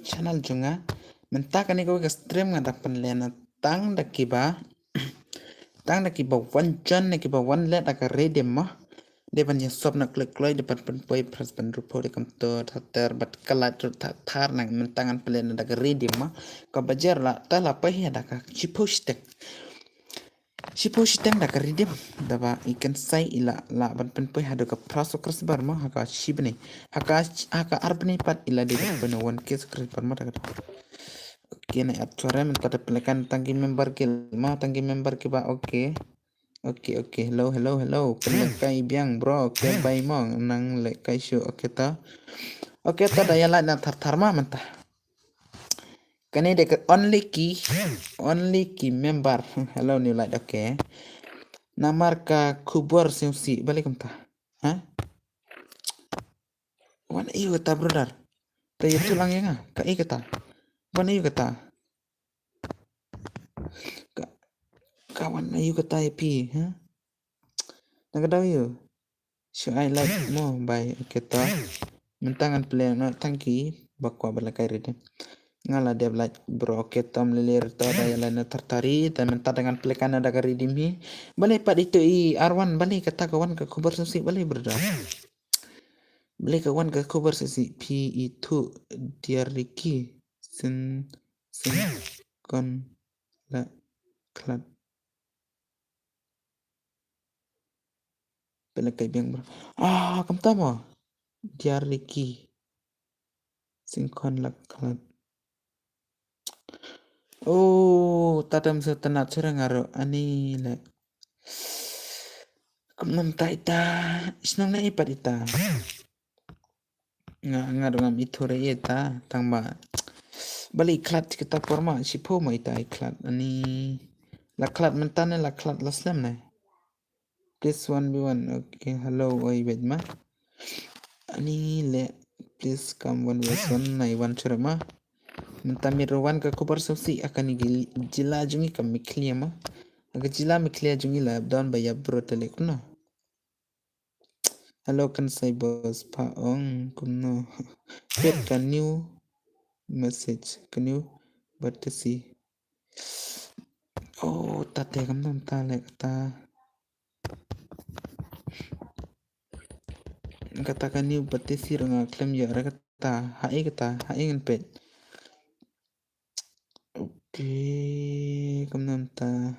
channel junga menta kani ko stream nga dak panlena tang dakiba tang dakiba one jon dakiba one let dak redim ma de ban ya sop nak klik kloy de pan poi pras ban rupo de kam to tater bat kalat tar nang mentangan plena dak redim ma ka bajar la tala pa ya dak chipushtek Shiposhitang dak redim daba ikan sai ila la ban pen poi hado ka praso kras bar ma haka shibne haka arbne pat ila de ban wan kes kras bar ma dak oke na acara minta pelekan tanggi member ke ba oke oke hello pelekai biang bro oke bai mong nang le kai show oke ta daya la na tar ma mentah kani dek only key member hello new light oke namar ka kubur si balik mentah ha wan iyo kata brother tayo tulang ya nga ka kata wan iyo kata kawan ayu kata pi ha nagadaw yo so I like mo by kita mentangan plan na tangki bakwa balakay rin ngala de like bro kita melilir to daya na tartari dan menta dengan plekan ada karidim hi balik pat itu arwan balik kata kawan ke kubar susi balik berda balik kawan ke kubar susi pi itu dia Ricky sen kon la klat balik biang bro kamu tahu mo dia Ricky sinkon la klat tatam setenat serangaro ani le kumnam taita isnang na ipat ita nga ngam itore ita tangba balik klat kita forma sipo mo ita klat ani la klat mentane la klat la slam na please 1v1 okay hello oi bedma ani le please come 1v1 na iwan cerma mentamiruan ke kubar susi akan jila jungi kami clear ma agak jila mi clear jungi la down by ya bro telek no hello kan say boss paong kuno get a new message can you but to see tate kam nam ta le kata kan new but to see ranga claim ya kata hai ngan pet okay kam nam ta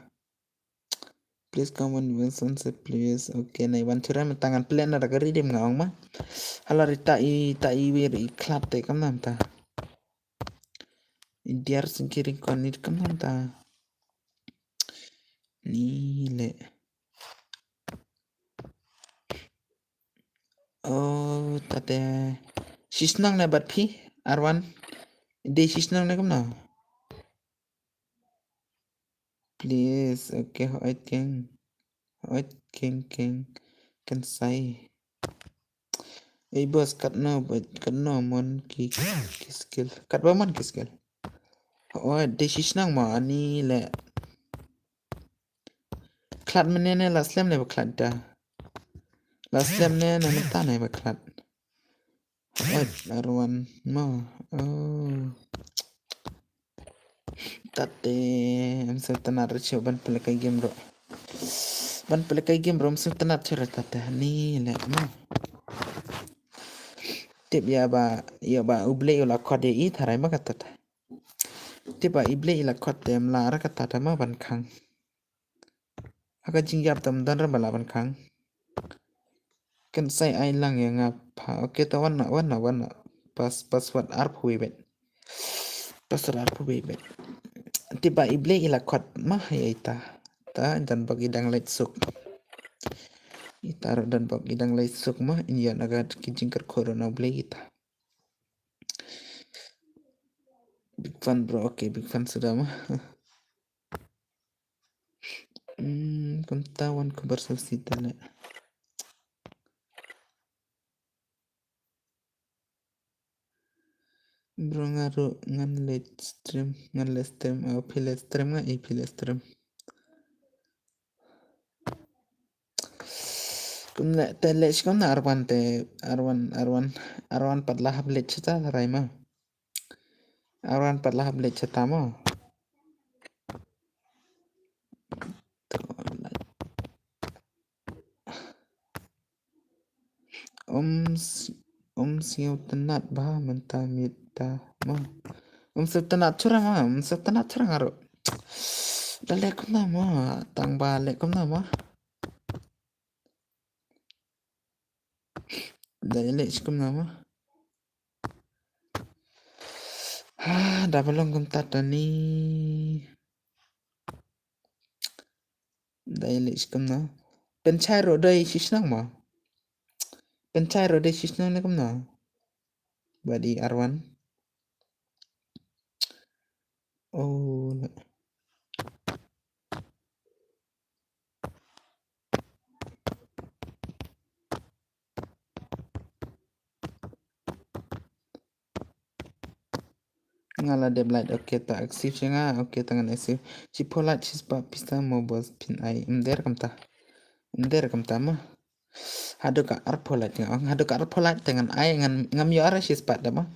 please come on Wilson say please okay na iwan chura tangan plan na ragari dim ngaong ma halari ta i wir i klat te kam nam ta diar singkiring konit kam nam ta ni le tate sisnang na bat phi arwan de sisnang na kam na please okay hoit king kan sai bos kat no mon ki skill kat ba mon ki skill de sisnang ma ani le klat menene la slam ne ba klat da la slam ne na menta ne ba klat arwan ma tate amsa tanar ban pelekai game bro amsa tanar chera tate ni le ma tip ya ba uble yo la kode i tharai ma kata tip ba ible ila kode mla ra kata ma ban khang aga jingjap tam dan ra bala ban khang kan sai ai lang ya nga pa okay ta wana password arp hui bet password arp hui bet tiba ible ila kot mah ya ita ta dan bagi dang let suk ita dan bagi dang let suk mah iya naga kijingker corona ble ita big fan bro okay big fan sudah mah kuntawan kabar sosita na bro ngaro ngan let stream pile stream nga pile stream kumna tele shkamna arwan padla hablet chita raima Aran patlah belet cetama. Siu tenat bah mentamit dah mah. Siu tenat curang mah. Siu tenat curang aru. Dalek kum nama. Tang balik kum nama. Dalek kum nama. Dah belum kum tata ni. Dalek kum nama. Pencai rodai sisnang mah. Pencai rodai sisnang ni kum nama. Badi Arwan. Oh. Ngala de blight okay ta aksif nga okay tangan aksif si polat sis pa pista mo bos pin ai imder kam ta mah hadu ka ar polat nga hadu ka ar polat tangan ai ngam yo ara sis pa da mah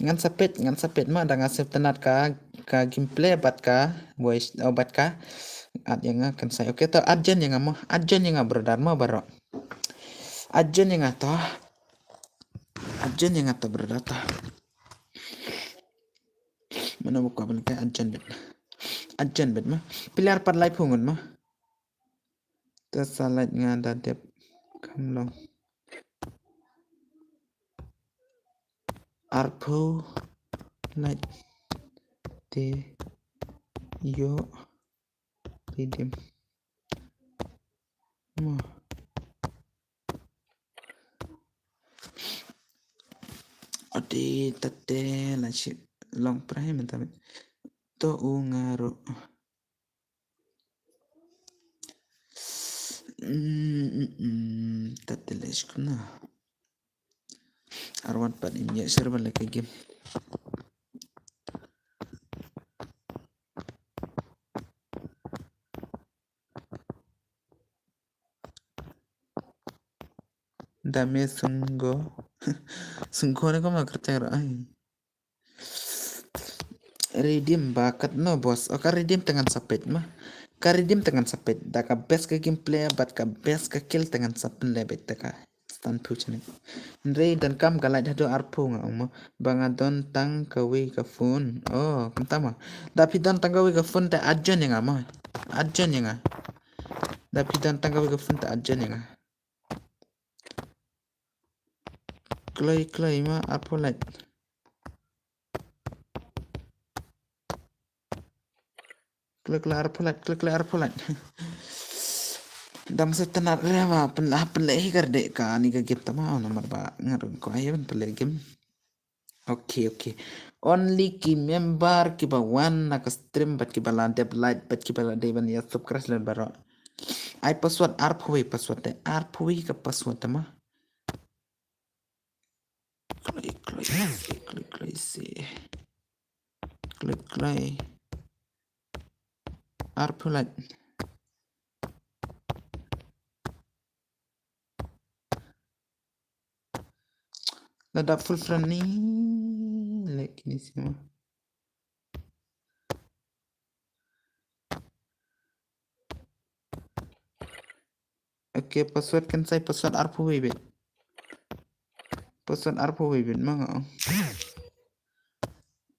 ngan sapet mah da ngasep tenat ka gameplay bat ka voice bat ka at yang kan saya okay ta ajen yang mah ajen yang berdar mah baro ajen yang ta berdata mana buka balik kayak ajan bet mah pilar pat lai pungun mah tersalat ngada dep kamlong arpo light de yo redeem mah ode tate lansi long prahe mentamit to ungaro tateles kuna arwan pat imya serba lagi game dame sunggo ni kau nak kerja ai redeem bakat no bos oka redeem dengan sapet mah ka redeem dengan sapet da ka best ka gameplay bat ka best ka kill dengan sapen lebet da ka stand puchne Re dan kam galai hado arpo nga mo bangadon tang kawi ka phone oh kamtama dapi dan tang kawi ka phone ta ajan yang ama ajan yang dapi dan tang kawi ka phone ta ajan yang klai ma arpo light klik arpo light dam se tenar rema penleh kardek ka ni ka game tama nomor ba ngarun ko ayon peleh game Okay. Only ki member ki ba one nak stream bat ki bala dep light bat ki bala de ban ya subscribe lan baro. Ai password arphui password de arphui ka password ma. Klik. Arphulat. Lada full friend ni like ni semua. Okay, password kan saya password arphui bet. Password arphui bet manga.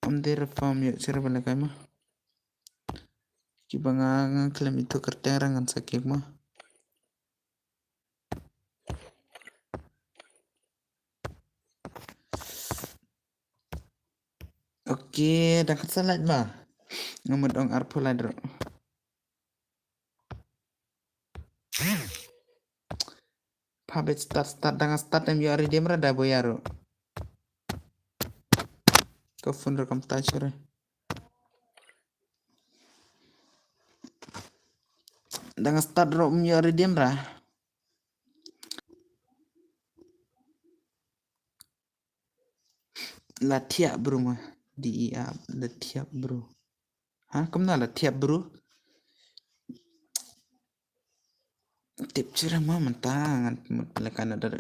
Amder form ya cara bala kai mah. Ki banga klaim itu kerja rangan sakit mah. Okay, dah kesalat mah. Ngamud ong arphulat ro. Pabet start dengan start yang biar dia merada boyaro. Kau phone rekam tajur. Dengan start ro biar dia merah. Latiap bro mah. DIA latiap bro. Hah, kamu latiap bro? Tip cerah mah mentangan pelekan ada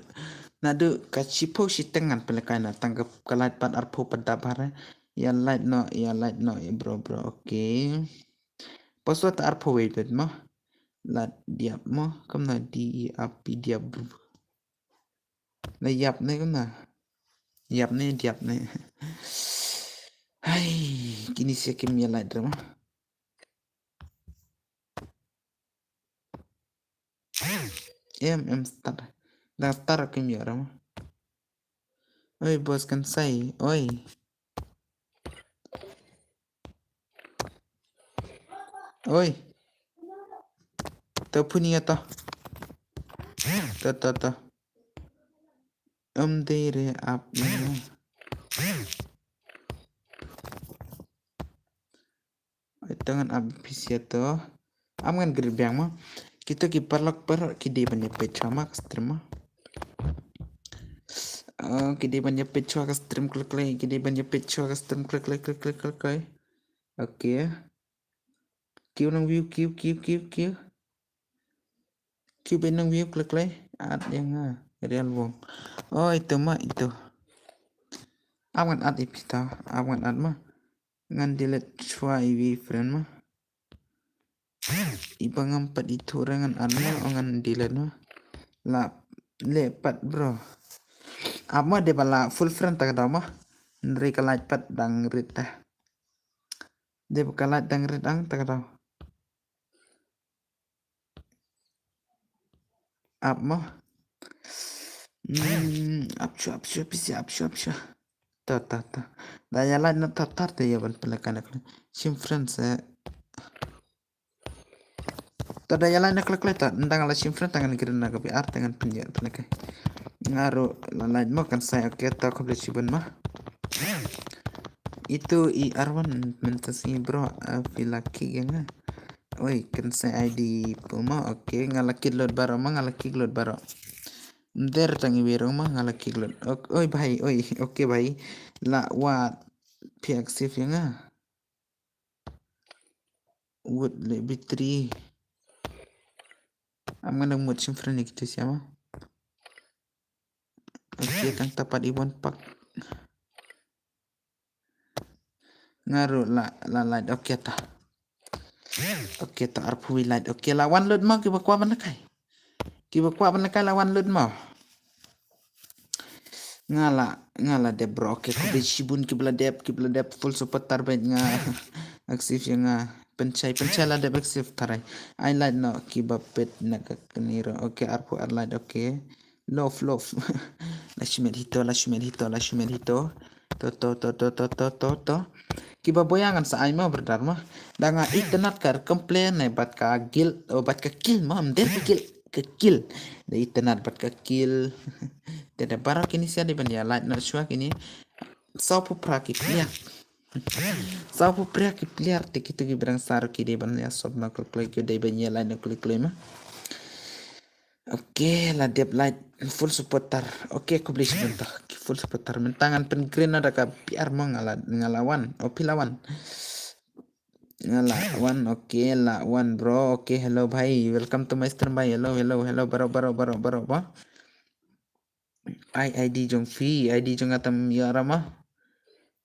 kacipo si tengan pelekan tanggap kalat pat arpo pada bare Ya light no ya bro okay. Paswa ta arpo wait mo. Lat diap mo kam na di api diap bro. La yap ne kam na. Yap ne diap ne. Hai, kini siya kim ya light mo. Start. Dah start kim ya mo. Oi bos kan say. Oi. Oi. Tao puni ya to. To. Dere ap na. Tangan abis ya to. Aman gerbang mo. Kita kiparlak per kidi banyak pecama stream mo. Kidi banyak pecah ke stream klik. Kidi banyak pecah ke stream klik. Okay. Kêu nang view Kêu bên nang view klik. Ad yang real wong. Oh itu mah itu. Aman ad ipita. Aman ad mah. Ngan delete try friend mah. Iba ngampat itu orang ad mah. Ngan delete mah. La lepat bro. Ama de bala full friend tak ada mah. Nri kalat pat dang rita. De kalat dang ritang tak ada. Up mah. Apsyo pisi apsyo. Ta. Daya lain na tatar de yaban pelakan ak. Sim friends ta daya lain na klik ta. Ndang ala sim friend tangan kirin na kapi art tangan penjat pelakai. Ngaruh lain mah kan saya kita kau beli ciban mah. Itu Arwan mentasi bro filaki yang oi kan saya ID puma oke ngalaki load baro mah ngalaki load baro der tangi biro mah ngalaki load oi bhai oi oke bhai la wat pihak safe yang would lebih 3 aman nang mood simfren gitu siapa oke kang tapat ibon pak ngaruh la light oke ta arpu light oke lawan load mah kibakwa banakai lawan load mah ngala deb bro oke kubi shibun kibla deb full support tarbet nga aksif yang pencai la deb aksif tarai I like no kiba pet nakakaniro oke arpu light oke love lashmet hito to kiba boyangan sa ay mah berdar mah danga internet kar komplain bat ka gil bat ka kill mah der ke kill da internet bat ka kill Tidak barak ini sih ada banyak light nak shua kini. Sapu praki clear. Sapu praki clear tikit berang sar kiri banyak sob nak klik ke day banyak light nak klik mah. Oke lah dep light full supporter. Oke aku beli sebentar. Full supporter mentangan pen green ada ka biar mau ngalawan. Lawan. Ngalawan oke lawan bro. Oke hello bhai. Welcome to my stream bhai. Hello baro. ID jong fi ID jong atam ya rama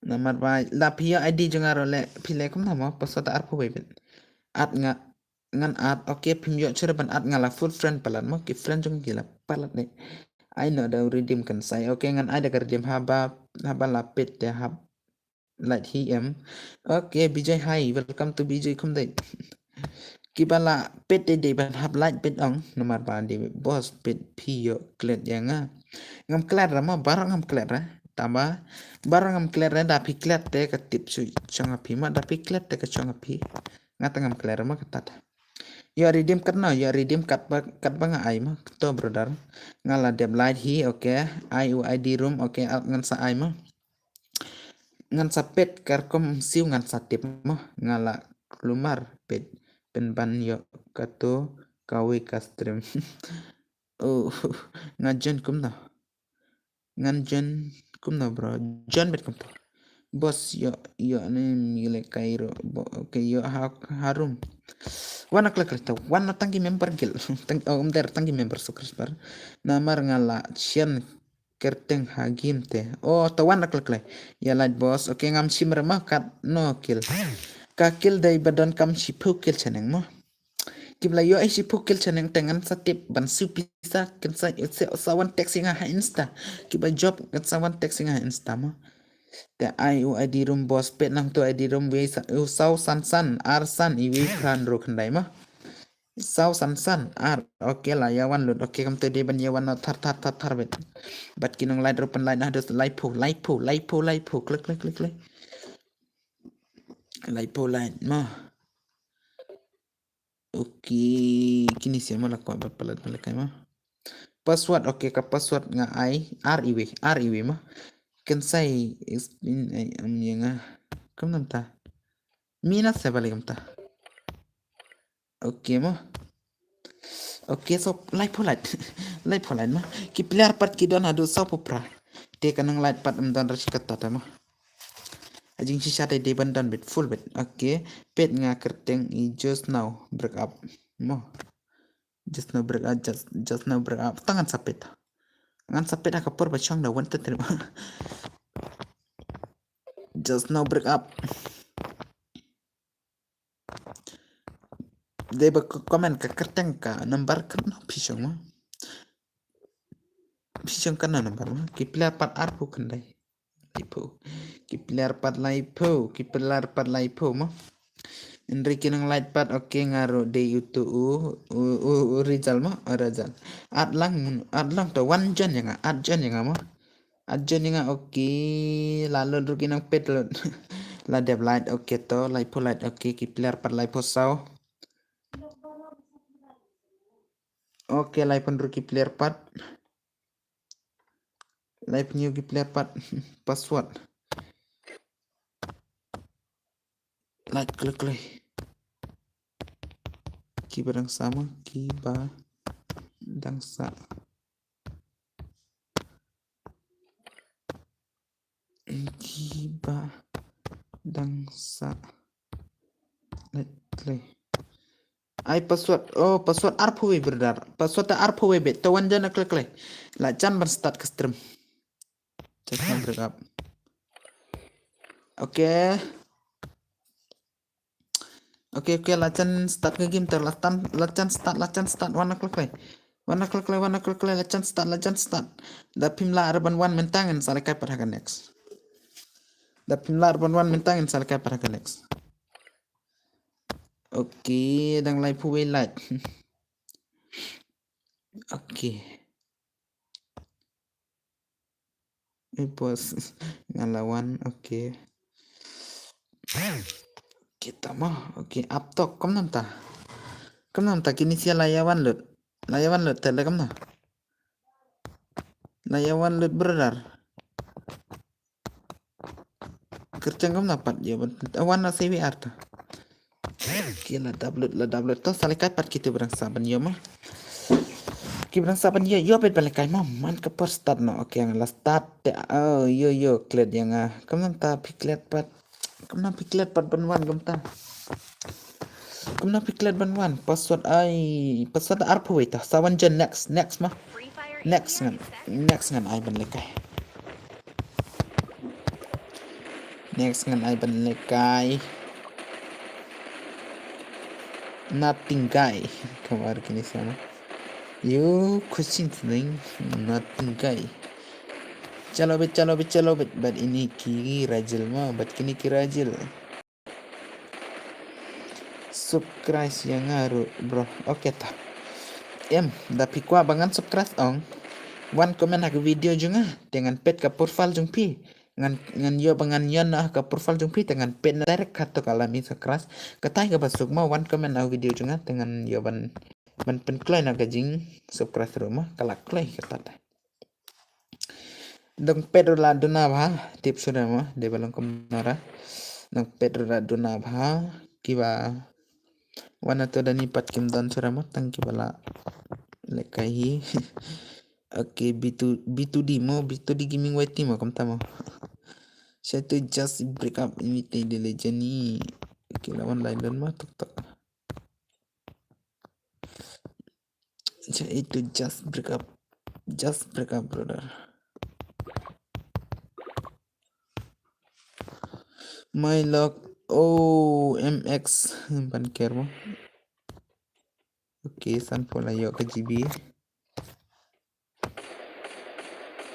namar ba la pia ID jong aro le pile kum nama pasota arpo bebet at ngan at oke pim yo chere ban at ngala full friend palan mo ki friend jong gila palat ne I know da redeem kan saya oke ngan ada ka redeem haba lapit ya hab light him oke BJ hi welcome to BJ kum dai kibala pet de ban hab light pet ong nomor ba de boss pet pio klet yang ngam kler rama barang ngam kler tambah barang ngam kler da piklet te ka tip su changa pi ma da piklet te ka changa pi ngata ngam kler ma katat ya redeem kat ba nga ai ma to brother ngala dem light hi okay ID room okay ngan sa ai ma ngan sa pet karkom siu ngan sa tip ma ngala lumar pet penban yo kato kawe kastrim oh ngajen kum na ngan kum na bro jan bet kum bos yo ne mile kairo ke yo harum wana klek wana tangi member gil tangi member sukres bar namar ngala sian kerteng hagim te. Oh, tawan nak lek. Ya light boss. Oke ngam sim remah kat no kill. Ka kill dai badan kam sipu kill chaneng mo. Kibla yo ai sipu kill chaneng tengan satip ban su pisa kan sa sawan texting ha insta. Kiba job kan sawan texting ha insta mo. Te ai u ID room boss pet nang tu ID room we sau san arsan iwi kran ro khandai mo. Sau san oke lah yawan lut oke kam tu dia ban yawan tar bet bat kinong light open light ada light po klik light po light mah oke kini siapa lah kau berpelat balik mah password oke ka password nga ai riw mah kan sai in yang kam nam ta mina sa balik kam ta oke mah oke so light po light mah ki player part ki don adu sa popra te kanang light part dan rasikat ta mah ajing sisa de bandan bit full bit oke pet nga kerteng I just now break up mo just now break up tangan sapit aku por bacang dah wanted terima just now break up dia komen ke kerteng ka number kan pisang mah pisang kan number mah ki player part arpu kendai lipo ki player part laipo mah Enrique nang light pad oke ngaro de yutu Rizal mah Rizal adlang to one jan yang adjan yang mah adjan yang oke lalu rugi nang pet la dev light oke to light light oke ki player pad light sao oke light pun rugi player pad light new ki player pad password light klik ki barang sama ki barang sa ki barang sa light klik ai password password arpwe berdar password arpwe bet tawan jana klik la jan ban start ke stream just break up oke lacan start ke game lacan start wana klik lacan start dapim la arban wan mentangan salekai pada next dapim la arban wan mentangan salekai pada next oke dang live puwe light oke bos ngalawan oke kita mah oke aptok kam nam ta kini sia layawan lut tele kam na layawan lut beredar kerjang kam dapat ya awan na CWR ta oke la download to salikat pat kita berang saban ya mah Kibrang saban yo bet balik kai mam man ke per start no oke yang la start oh yo klet yang kam nam ta piklet pat banwan kam ta kam na piklet banwan password arpu ta sawan jen next mah next ngan ai ban lekai next ngan ai ban lekai nothing guy kamar kini sana you question thing nothing guy chalo bet but ini kiri rajil mah but kini kiri rajil subscribe yang ngaruh bro oke ta tapi kuah bangan subscribe ong one comment aku video juga dengan pet ke profile jung pi ngan yo bangan yon ke profile jung pi dengan pet direct kata kalami subscribe ketai ke basuk mau one comment aku video juga dengan yo ban penklai na gajing subscribe rumah kalak klai kata dong Pedro la dona bha tips sudah mah de balong komnara dong Pedro la dona bha kiba wana to dani pat kim dan sudah mah tang kibala lekai oke B2D gaming white team kam tamo saya tu just break up ini the legend ni oke lawan lain mah tok itu just break up brother My lock. Oh, MX ban care mo. Okay, san po layo ka GB.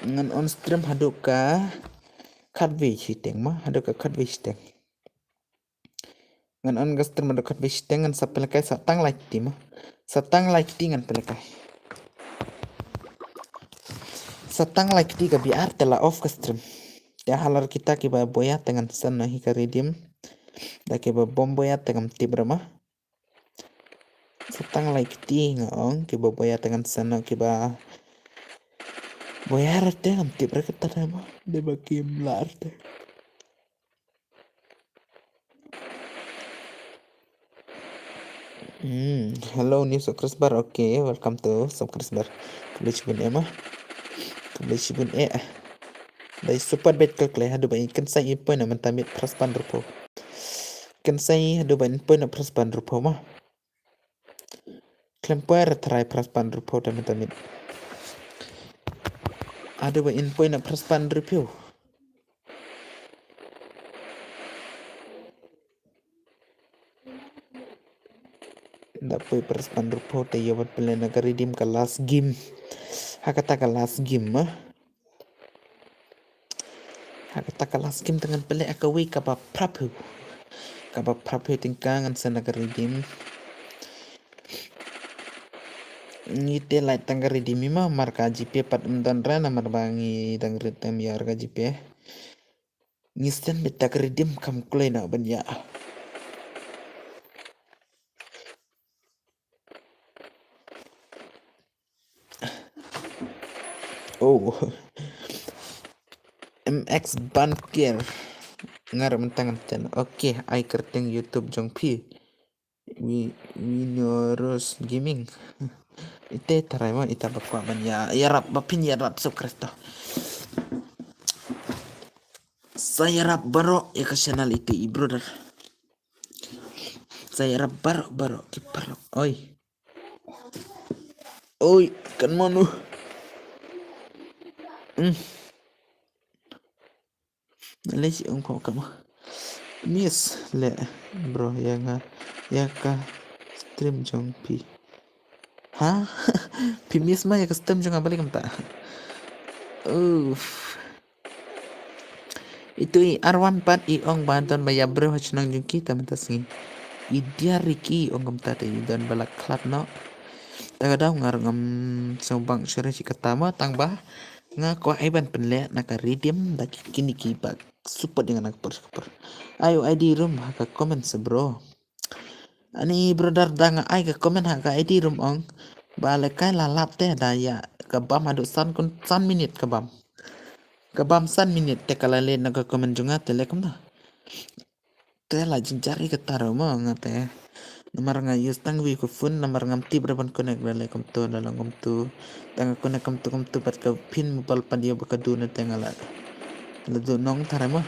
Ngan on stream hadok ka kadwe hiteng mo, hadok ka kadwe hiteng. Ngan on ga stream hadok kadwe hiteng ngan sa pelakay sa tang like ti mo. Sa tang like ti ngan pelakay. Sa tang like ti ka biar tela off ka stream. Ya halar kita kiba boya dengan sana hika redeem. Da kiba bom boya dengan tibra mah. Setang like ti ngaong kiba boya dengan sana kiba boya arte ngam tibra kita mah. De bakim la arte. Hello new subscriber. Okay, welcome to subscriber. Kabel cibun emah. Kabel cibun Dai super bet kalkulai hadu ba ikan sai ipo na mentamit praspan rupo. Kan sai hadu ba ipo na praspan rupo mah. Klempoer try praspan rupo na mentamit. Hadu ba ipo na praspan rupo. Dapat praspan rupo tayo bat pala nag-redeem ka last game. Hakata ka last game mah. Hakata ka last game tangan pala akawi ka ba prapu. Ka ba prapu tingkangan sa nag-redeem. Ngite light tangga redeem mah marka GP pat umdan rana marbangi tang redeem ya harga GP. Ngisten beta redeem kam kulay na banya. Oh. MX Bankir ngar mentangan ten. Oke, ai kerteng YouTube jong pi. Winorus Gaming. Ite tarai mo ita bakwa man ya rap bapin ya rap subscribe. Saya rap baro ya ke channel itu brother. Saya rap baro kipar. Oi. Oi, kan manu. Nalisi kau kamu. Miss le bro ya ka stream jong pi. Hah? Pi miss mah ya ka stream jong balik kamta. Itu arwan pat ong bantuan bayar bro hacunang jong kita mentasingin. Idia Riki ong kamta te dan balak klat no. Tagadau ngar ngam sombang sore si katama tang bah nga ko aiban penle naka redeem daki kini kibak super dengan nak per. Ayo ID room haka comment bro. Ani brother danga ai ka comment haka ID room ong bale kai lalap teh daya kabam adu san kun san minit kabam. Kabam san minit te kalale naka comment junga telekom na. Te la jinjari ketaro mo ngate. Nomor nga use tang wi ko phone nomor ngam ti braban connect bale kom to dalang kom to tang connect kom to pat ka pin mobile pandia baka duna tengala. Lado nong tarama.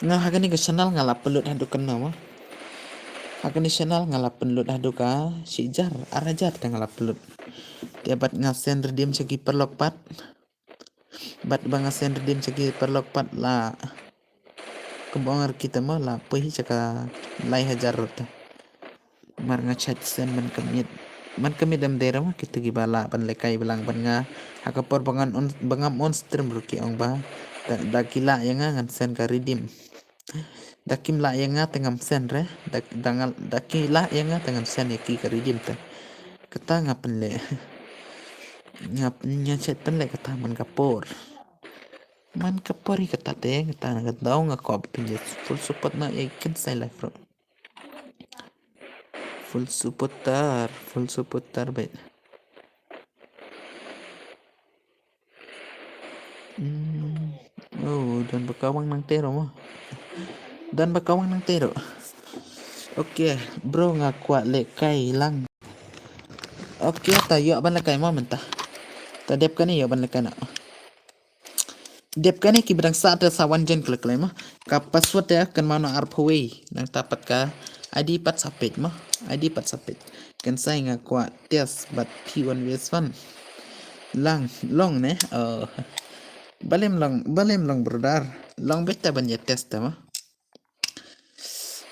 Nga hagani ka channel ngala pelud hadu kenna ma. Hagani channel ngala pelud hadu ka sijar arajar ngala pelud. Dia bat ngasen redeem segi perlok pat. Bat bangasen redeem segi perlok pat la. Kebongar kita mah la puhi caka lai hajar rota. Mar nga chat sen man kami dam dera mah kita gibala pan lekai belang ban nga hakapor bangam on stream ruki ong ba dakila yang ngan sen ka redeem. Dakim la yang nga tengam sen re dakila yang nga tengam sen yaki ka redeem ta. Kata ngapen le. Ngapnya chat pen le kata man kapor. Man kapori kata te kata ngadau ngakop pinjat full support na ikan say life bro. Full supporter bet. Oh, dan bakawang nang tero mo. Dan bakawang nang tero. Oke, bro ngakwa lekai lang. Oke, tayo ban lekai mo mentah. Tadep kan yo ban lekai na. Dep kan ki bidang sa wan jen klik mah. Ka password ya kan mana arpaway nang tapat ka ID pat sapit mah. ID pat sapit. Kan saya ngakwa tes bat P1 vs1. Long ne. Balem lang brother. Long bet ta ban ya test mah.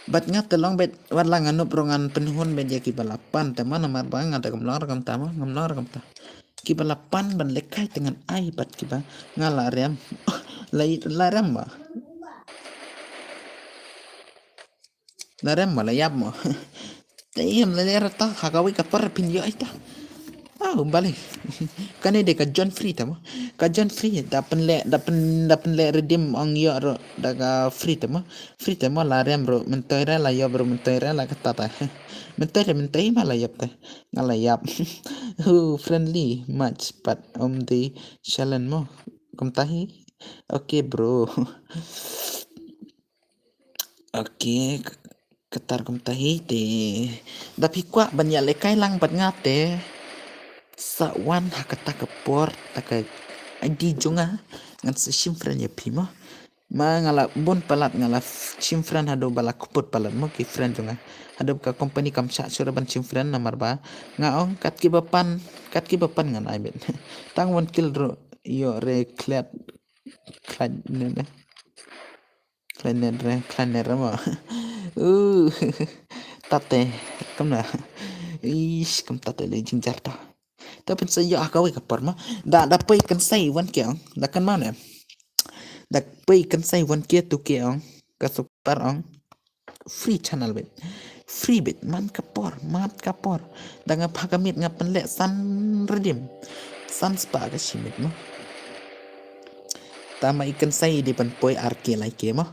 Bat nga telong bet warlang anu prongan penhun ben ya ki balapan teman nomor bang ada gemlor kam tama gemlor kam ta. Ki balapan ban lekai dengan ai bat ki ba ngala rem. Lai larem ba. Larem ba layap mo. Tayem lalera ta hagawi ka par pin yo ita. Ah, balik. Kan dia ka John Free tama. Ka John Free dapat le redeem ang yo ro daga free tama. Free tama la rem ro mentoira la yo bro mentoira la kata ta. Mentoira ma la yap ta. Ngala yap. Who friendly much but the challenge mo. Kum tahi. Okay bro. Okay. Ketar kum tahi te. Tapi kwa banyak lekai lang bat ngate. Sa wan hakata kapor taka adi jonga ngan sa shimfran ya pima ma ngala bon palat ngala shimfran hado bala kuput palat mo ki friend jonga hado ka company kam sha sura ban shimfran namar ba ngaong kat ki bapan ngan ai ben tang won kil ro yo re klad ne klaner mo uh tate kamna ish kam tate le jingjar ta tapi saya akawi kapar mah da pay kan say wan keong da kan mana da pay kan say wan ke tu keong kasuk tar ong free channel bet free bet man kapor da ngap hakamit ngapan le san redim san spa ka shimit mo tama ikan say di pan poy arke lai ke mo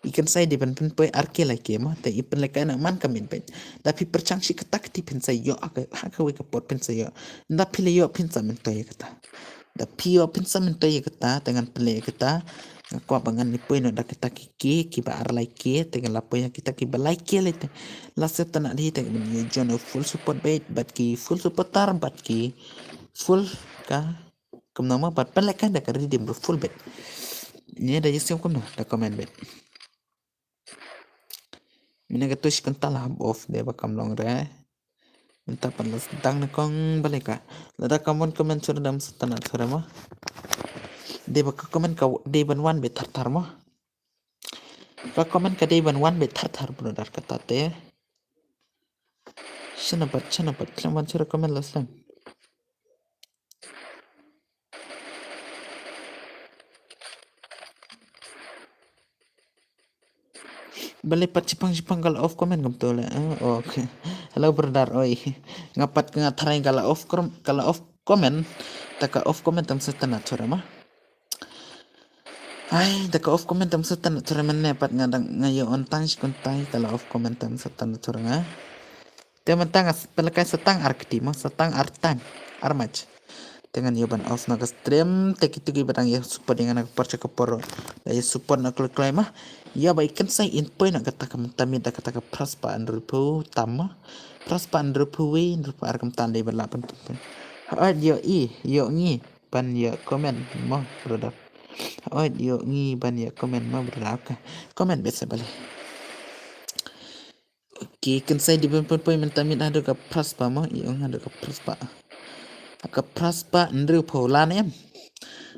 ikan saya di pan poy arke lai ke mo te ipan le kana man kamit bet tapi percang si ketak ti pen say yo akawi kapor pen say yo nda pile yo pen sa men toy kata da pio pensamento ya kata dengan pele kita kwa bangan ni poino da kita ki ba ar like dengan lapo ya kita ki ba like lete la setana di te ni jono full support bait but ki full support tar but ki full ka kum nama bat pelek kan da ka redeem full bet ni da yesim kum da comment bet mina ka tush kan tala off de ba kam long re minta panas tang na kong balik ka lada kamon comment sur dam setana sura mah de ba ka comment ka de ban wan be tar mah ka comment ka de ban wan be tar brother kata te shanapat klaman sura comment laslan balik pat Jepang kalau off comment gam to le okay hello brother oi ngapat ngatarai kalau off comment taka off comment tam setana sura mah ay, taka off comment tam setan cara mana pat ngadang ngayo on tang kuntai kalau off comment tam setan cara nga. Teman tangas pelakai setang arkti mo setang artan armach. Dengan yoban off naga stream teki tugi batang ya support dengan nak percaya keporo. Ya support nak klaim mah. Ya baikan saya input nak kata kam tamid kata ka prospa andrupu tama. Prospa andrupu we andrupu arkam tande berlapan tu. Yo yo ngi pan yo comment mo brother. Oh, yo ngi ban ya komen ma berapa? Komen biasa balik. Oke, kan saya di poin mentamit ada ke praspa ma, yo ada ke praspa. Ke praspa ndru polan em.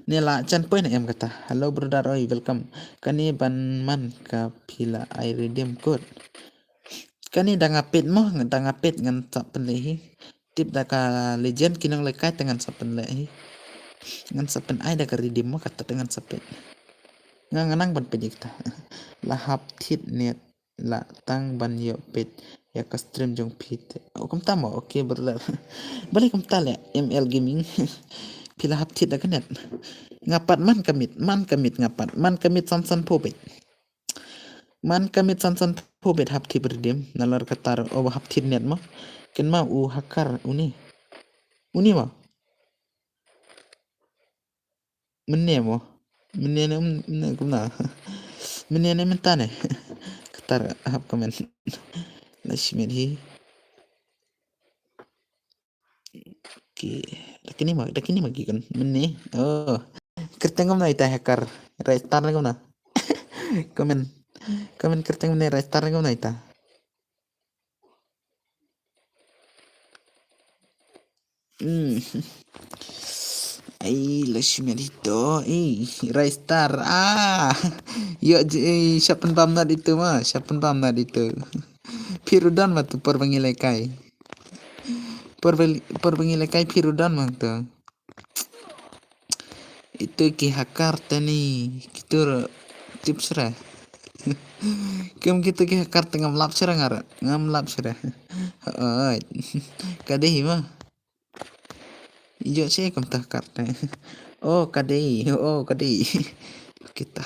Ni la chan poin em kata. Hello brother, oi welcome. Kani ban man ka pila I redeem code. Kani dah ngapit mo, dah ngapit ngan sa penlehi. Tip dah ka legend kinang lekai dengan sa penlehi. Ngan sa pen ai dah ka redeem mo kata dengan sa pen. Nganang ban pedik ta lahap tit net la tang ban yo pet ya ka stream jong pit kum tama okay brother balik kum tale ML gaming pila hap tit ka net ngapat man kamit ngapat man kamit sansan pobet man kamit sansan pobet hap tit berdem nalar katar o hap tit net ma ken ma u hakar uni ma menne mo menne kumna menne mentane ketar hap komen lashmir hi ki dakini magi kan menne oh kertengom na ita hacker restart na na komen kertengom na restart na ita Lashman itu, Raistar, yuk, siapa pamnat itu mah, siapa pamnat itu, Pirudan mah tuh perbangilekai, perbangilekai Pirudan mah tuh, itu ki Hakarta nih, gitu, tips ra, kem gitu ki Hakarta ngamlap sera ngara, ngamlap sera, oh, kadeh mah, iyo sih kem tah karta, oh kadeh, kita.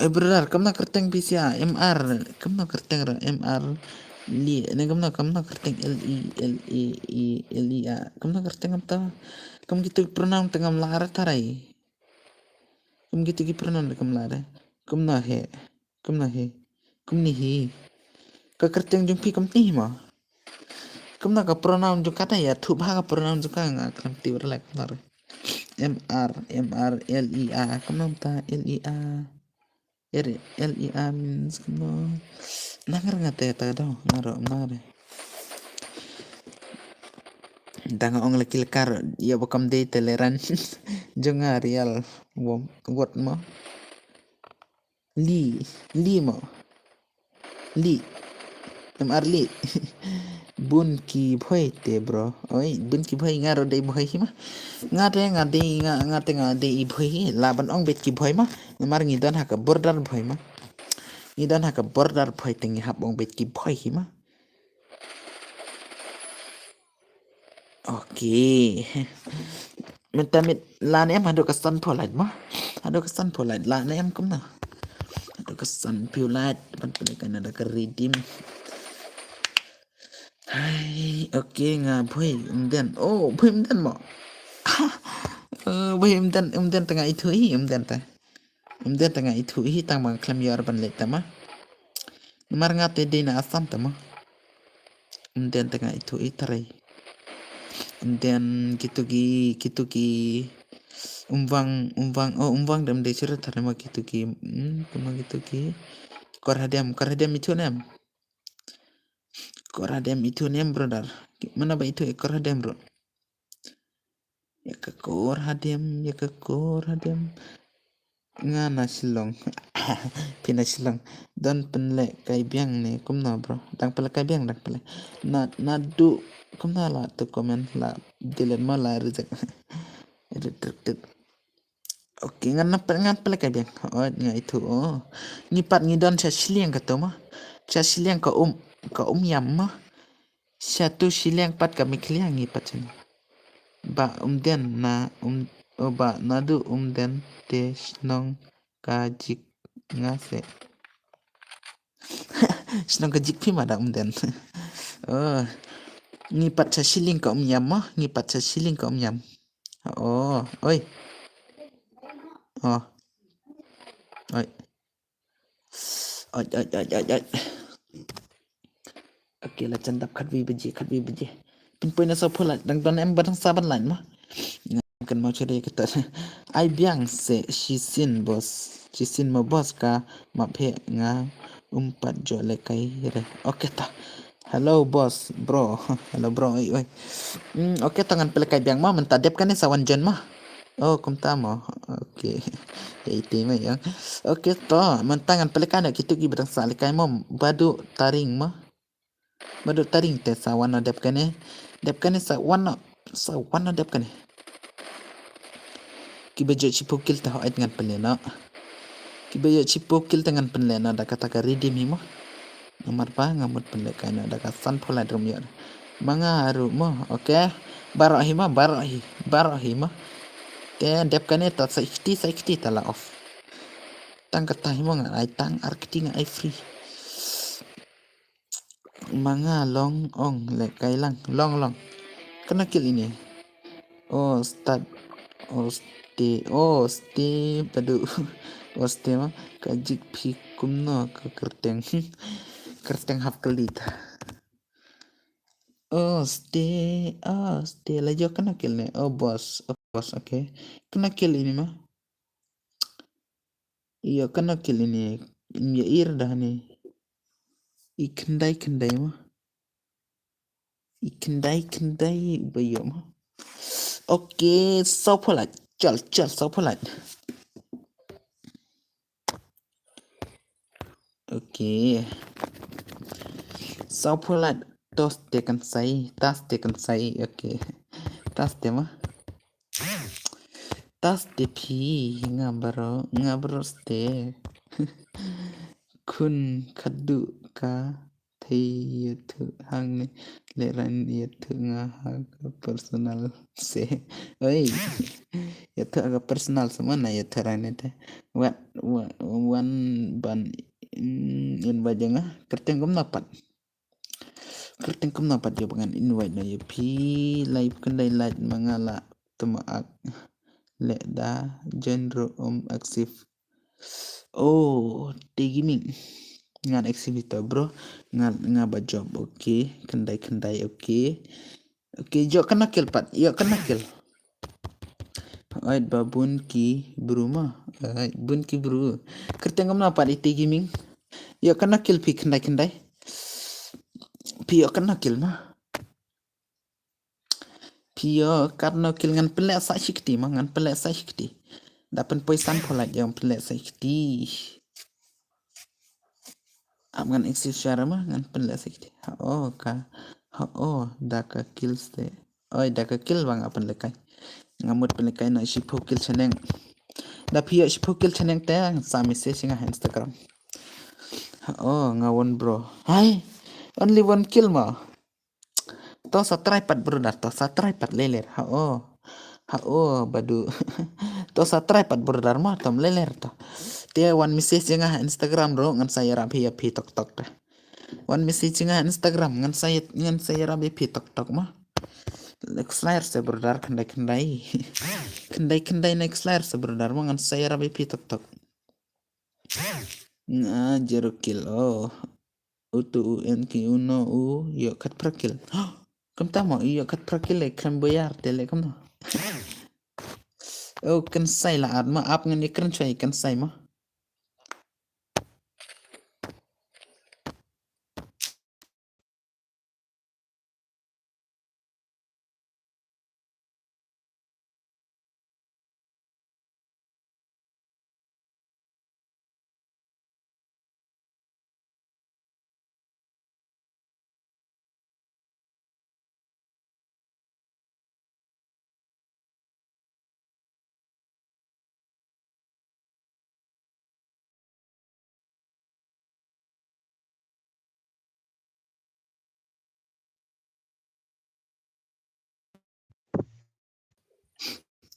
Benar, kamna kerteng bisa MR, kamna kerteng ra MR li, ne kamna kerteng LI, kamna kerteng apa? Kam gitu pronoun tengam lara tarai. Kam gitu ki pronoun kam lara. Kamna he, kamni hi. Ka kerteng jumpi kam ni ma. Kamna ka pronoun jo kata ya, tu bha ka pronoun jo ka nga kam ti berlek lar. MR LIA, kamna ta LIA. LIA means no. Nangar ngate ta daw ngaro nare. Tanga ong lekil kar ya bakam de teleran. Jonga real wom what mo. Li mo. Li. MR li. Bun ki bhoi te bro. Oi bun ki bhoi ngaro de bhoi ma. Ngate i bhoi laban ong bet ki bhoi ma. Mar ngidon haka border bhoi ma. Ngidon haka border bhoi tengi hap ong bet ki bhoi ma. Oke. Mentamit lan em hado kesan polite mah. Hado kesan polite lan em kumna. Hado kesan polite pendekan ada ke redeem. Hai, oke boy umdan. Oh, boy umdan mo. Boy umdan tengah itu umdan ta. Umdan tengah itu tang bang klam yar ban let tama. Mar ngate dina asam tama. Umdan tengah itu tarai. Umdan gitu ki umvang dam de sira tarema gitu ki kuma gitu ki korhadiam itu nem brother mana ba itu korhadiam bro ya ke korhadiam ngana silong pina silong dan penle kai biang ne kumna bro dang pele kai biang dang pele na du kumna la tu komen la dilen ma la rejek Oke, ngan pala ka biang. Oh, nga itu. Oh. Ngipat ngidon sa siliang ka to mo. Sa siliang ka yam mo. Satu siliang pat ka mikliang ngipat sen. Ba den na ba nadu den te snong kajik ngase. Snong kajik pi mada den. Oh. Ngipat sa siling ka yam mo. Ngipat sa siling ka yam. Oh, oi. Oh. Oi. Oi. Oke lah cendap khat vi beji pinpoint na sa pula dang don em batang saban lain mah kan mau cari kita ai biang se shisin mo bos ka ma phe nga umpat jo le kai re oke ta hello boss bro hello bro oi oke tangan pele kai biang mah mentadep kan sawan jen mah oh kum tamo oke ya itu mah yang oke to mentangan pele kan gitu gi batang sali kai mom badu taring mah Badu taring te sawana depkane sawana depkane kibejo chipukil ta hoit ngan penlena kibejo chipukil tangan penlena da kata ka redeem himo nomor pa ngamut penlekana da ka san phola drum yor manga haru mo oke baro hima te depkane ta 60 tala off tang kata himo ngan ai tang arkti ngan ai free Manga long ong le kailang long kena kill ini oh start stay padu stay mah kajik pikum no ke kerteng hap kelita stay lah jo kena kill nih boss oke kena kill ini mah iya kena kill ini ya ir dah nih ikendai mah ikendai bayo mah Okay, so polite. Chal, so polite. Okay, so polite. Tos tekan sai, tas tekan sai. Okay, tas tema. Tas de pi ngabro ste. Kun kadu ka thầy thử hằng này lệ ran ya thử nga hang personal se oi ya thử aga personal sama na ya thử ran te wat wan ban invite nga kerteng kum napat ya bangan invite na ya pi live kendai live mangala temaak le da genre aksif oh tigiming ngan exhibitor bro ngan ba job okay kendai okay jo kena kill pat yo kena kill ait babun ki bro ma ait bun ki bro kertengam na pat ite gaming yo kena kill pi kendai pi yo kena kill ma pi yo karena kill ngan pelek sa shikti ma ngan pelek sa shikti dapat poisan pola yang pelek sa shikti ngan exit share mah ngan pelak sikit. Oh ka. Oh daka kill ste. Oh daka kill bang apan lekai. Ngamut pelekai na shipo kill chaneng. Da pia shipo kill chaneng te sami se singa Instagram. Oh ngawon bro. Hai. Only one kill ma. To sa tripod bro dar to sa tripod leler. Oh badu. To sa tripod bro dar ma tom leler to. Dia one message singa Instagram bro ngan saya rapi ya pi tok tok dah. One message nga Instagram ngan saya rabi pi tok mah next layer saya berdar kendai next layer saya berdar mah ngan saya rabi pi tok jeruk kill oh utu un ki uno yo kat prakil kam tamo yo kat prakil le kan bayar tele kam no oh kan sai la ad ma ap ngan ikran chai kan sai ma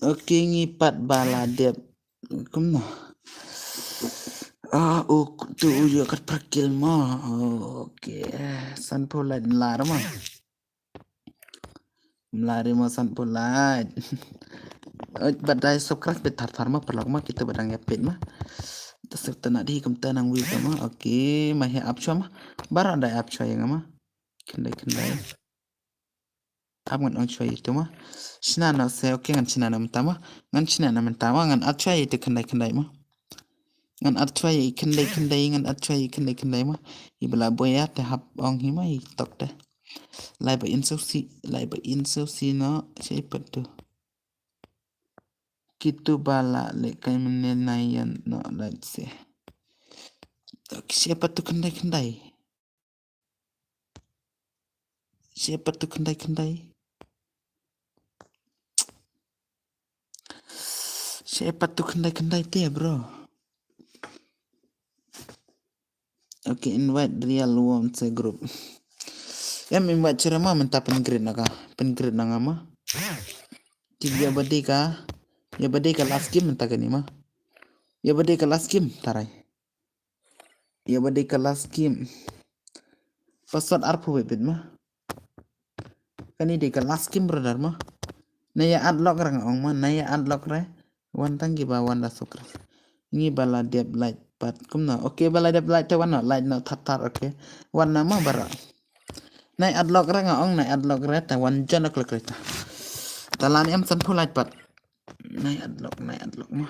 oke ngipat baladep kum no tu yo kat prakil ma oke san pola lar ma melari ma san pola badai subscribe betar farma perlak kita badang ya pet mah terserta nak di kum tanang wi ma oke mah ya apcha mah barada apcha yang mah kendai amun on choi itu mah sinana se oke ngan sinana mentama ngan apcha itu kendai mah ngan apcha kendai ngan apcha kendai mah ibla boya te hap ong hi mah tok teh lai ba insusi no siapa tuh kitu bala le kai menenayan no let's see siapa tuh kendai siapa tuh kendai siapa tuh kendai teh bro oke invite real one se group em invite cerama mentah penggrade naga mah tiga ya bade ka last game mentah gani mah ya bade ka last game tarai ya bade ka last game password arpu bebet mah kani de ka last game brother mah naya unlock rang ong mah naya unlock re wan tanggi ba wanda sukra ini bala dep light pat kumna oke bala dep light te wana light no thatar oke wana mah bara nai unlock rang ong nai unlock re ta wan jana klik ta talan em san light pat nai unlock mah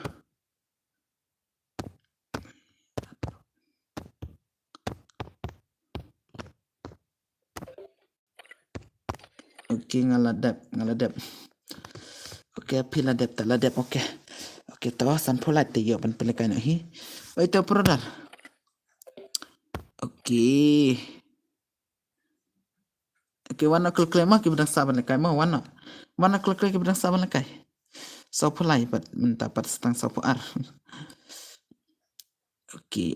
oke ngaladap Okey, pila dep tak la dep okey. Okey, tawasan polat te yo ban pelekai nak hi. Oi tu produk. Okey. Okey, warna kelek mah kita saban lekai mah warna. Warna kelek kita saban lekai. So polai pat mendapat setang so ar. Okey.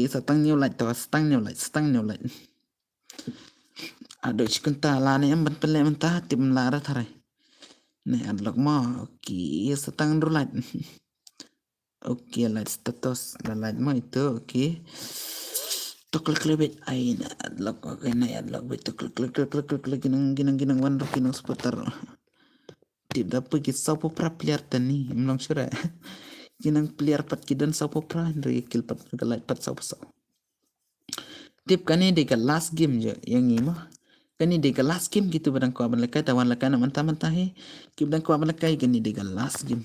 Setang new light tu, setang new light. Aduh cikenta lah ni ban pelek mentah tim lara tharai. Ni adlok mah. Okey, setang dulu light. Okey, light status la light mah itu okey. Tukul klebet ai na adlok okey na adlok bet tukul ginang wan ginang seputar. Tip dapat kita sapu pra player tani memang sure. Ginang player pat kidan sapu pra dari kill pat light pat sapu. Tip kani de last game je yang ni mah. Kani de last game gitu barang ko aban lekai tawan lekai na mentah he. Kib dan ko aban lekai kani de last game.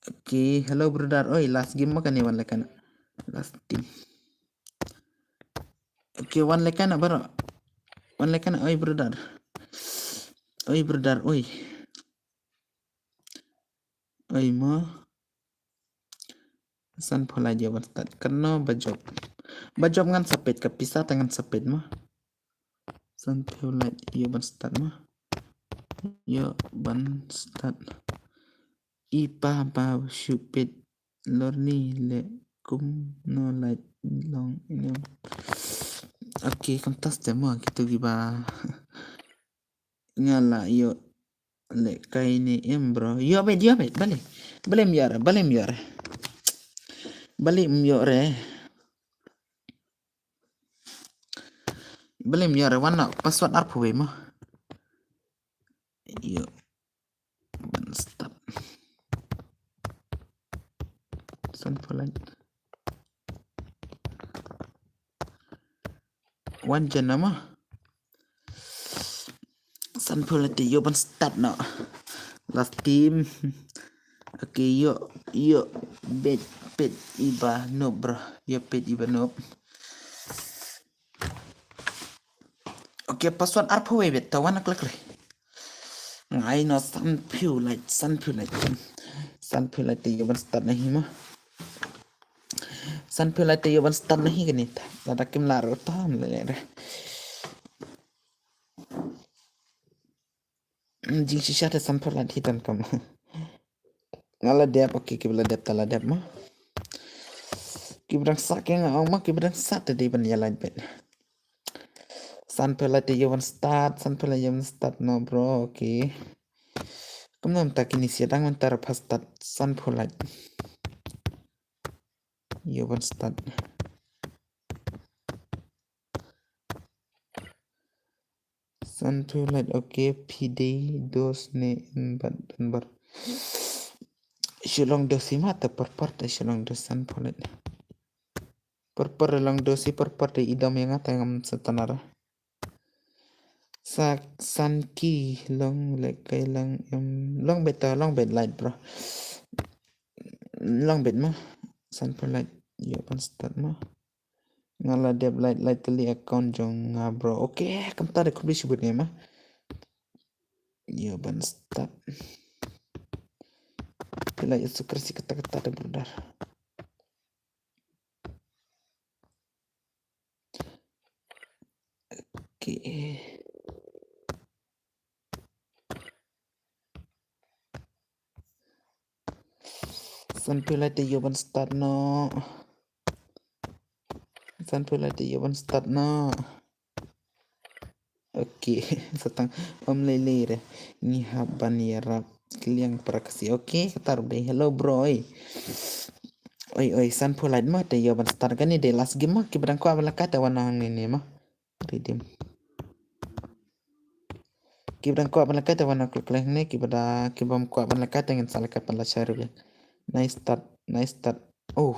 Okay, hello brother. Oi, last game mah kani wan lekai na. Last team. Okay, wan lekai na baro. Wan lekai na oi brother. Oi. Oi mah. San pola je wan start. Kena bajob. Bajob ngan sepet ke pisah tangan sepet mah. San pola je wan start mah. Yo ban start. Ipa ba shupit lorni le kum no light long ini. Okey, kontas demo gitu giba. Ngala yo le kai ni bro. Yo bet balik. Balik miara. Balik miara. Balik miara wana password apa we mah. Yo. Ban start. San pola. Wan jana mah. San pola te yo ban start no. Last team. Okay, yo bet iba no bro. Yo bet iba no. Okay, password apa we bet tawan klik. Ngai no san pure light yo ban start nahi mah. San pure light yo ban start nahi kani ta. Lada kim laro ta le. Jing shisha te san pure light hitan kam. Ngala dep okey kibla dep tala dep mah. Kibrang saking ang mah kibrang sat de ban ya light bet. San pure light yo ban start no bro. Okay. Kamu tak ini siadang antara pas start san pure light. Yo ban start. San pure light okay. PD dos ne ban. Shilong dosi mata perpar de shilong dos san pure light. Perpar long dosi perpar de idam yang ngata yang setanara. San ki long like kai long bet light bro. Long bet mah san pure light yo ban start mah. Ngala dep light teli account jong bro. Okay, kam tadi kubli sebut ni mah. Yo ban start. Bila itu kersi kata-kata ada brother. Okay. Sampai lah dia ban start no. Okay, setang lele re. Ni haban ya rap kaliang praksi. Okay, taruh deh. Hello bro. Oi, san polite mah dia ban start kan ni de last game mah kibrang ko abala kata wanang ni mah. Redeem. Kibrang ko abala kata wanang klik ni kibam ko abala kata ngin salah kapan la share. Nice start. Oh.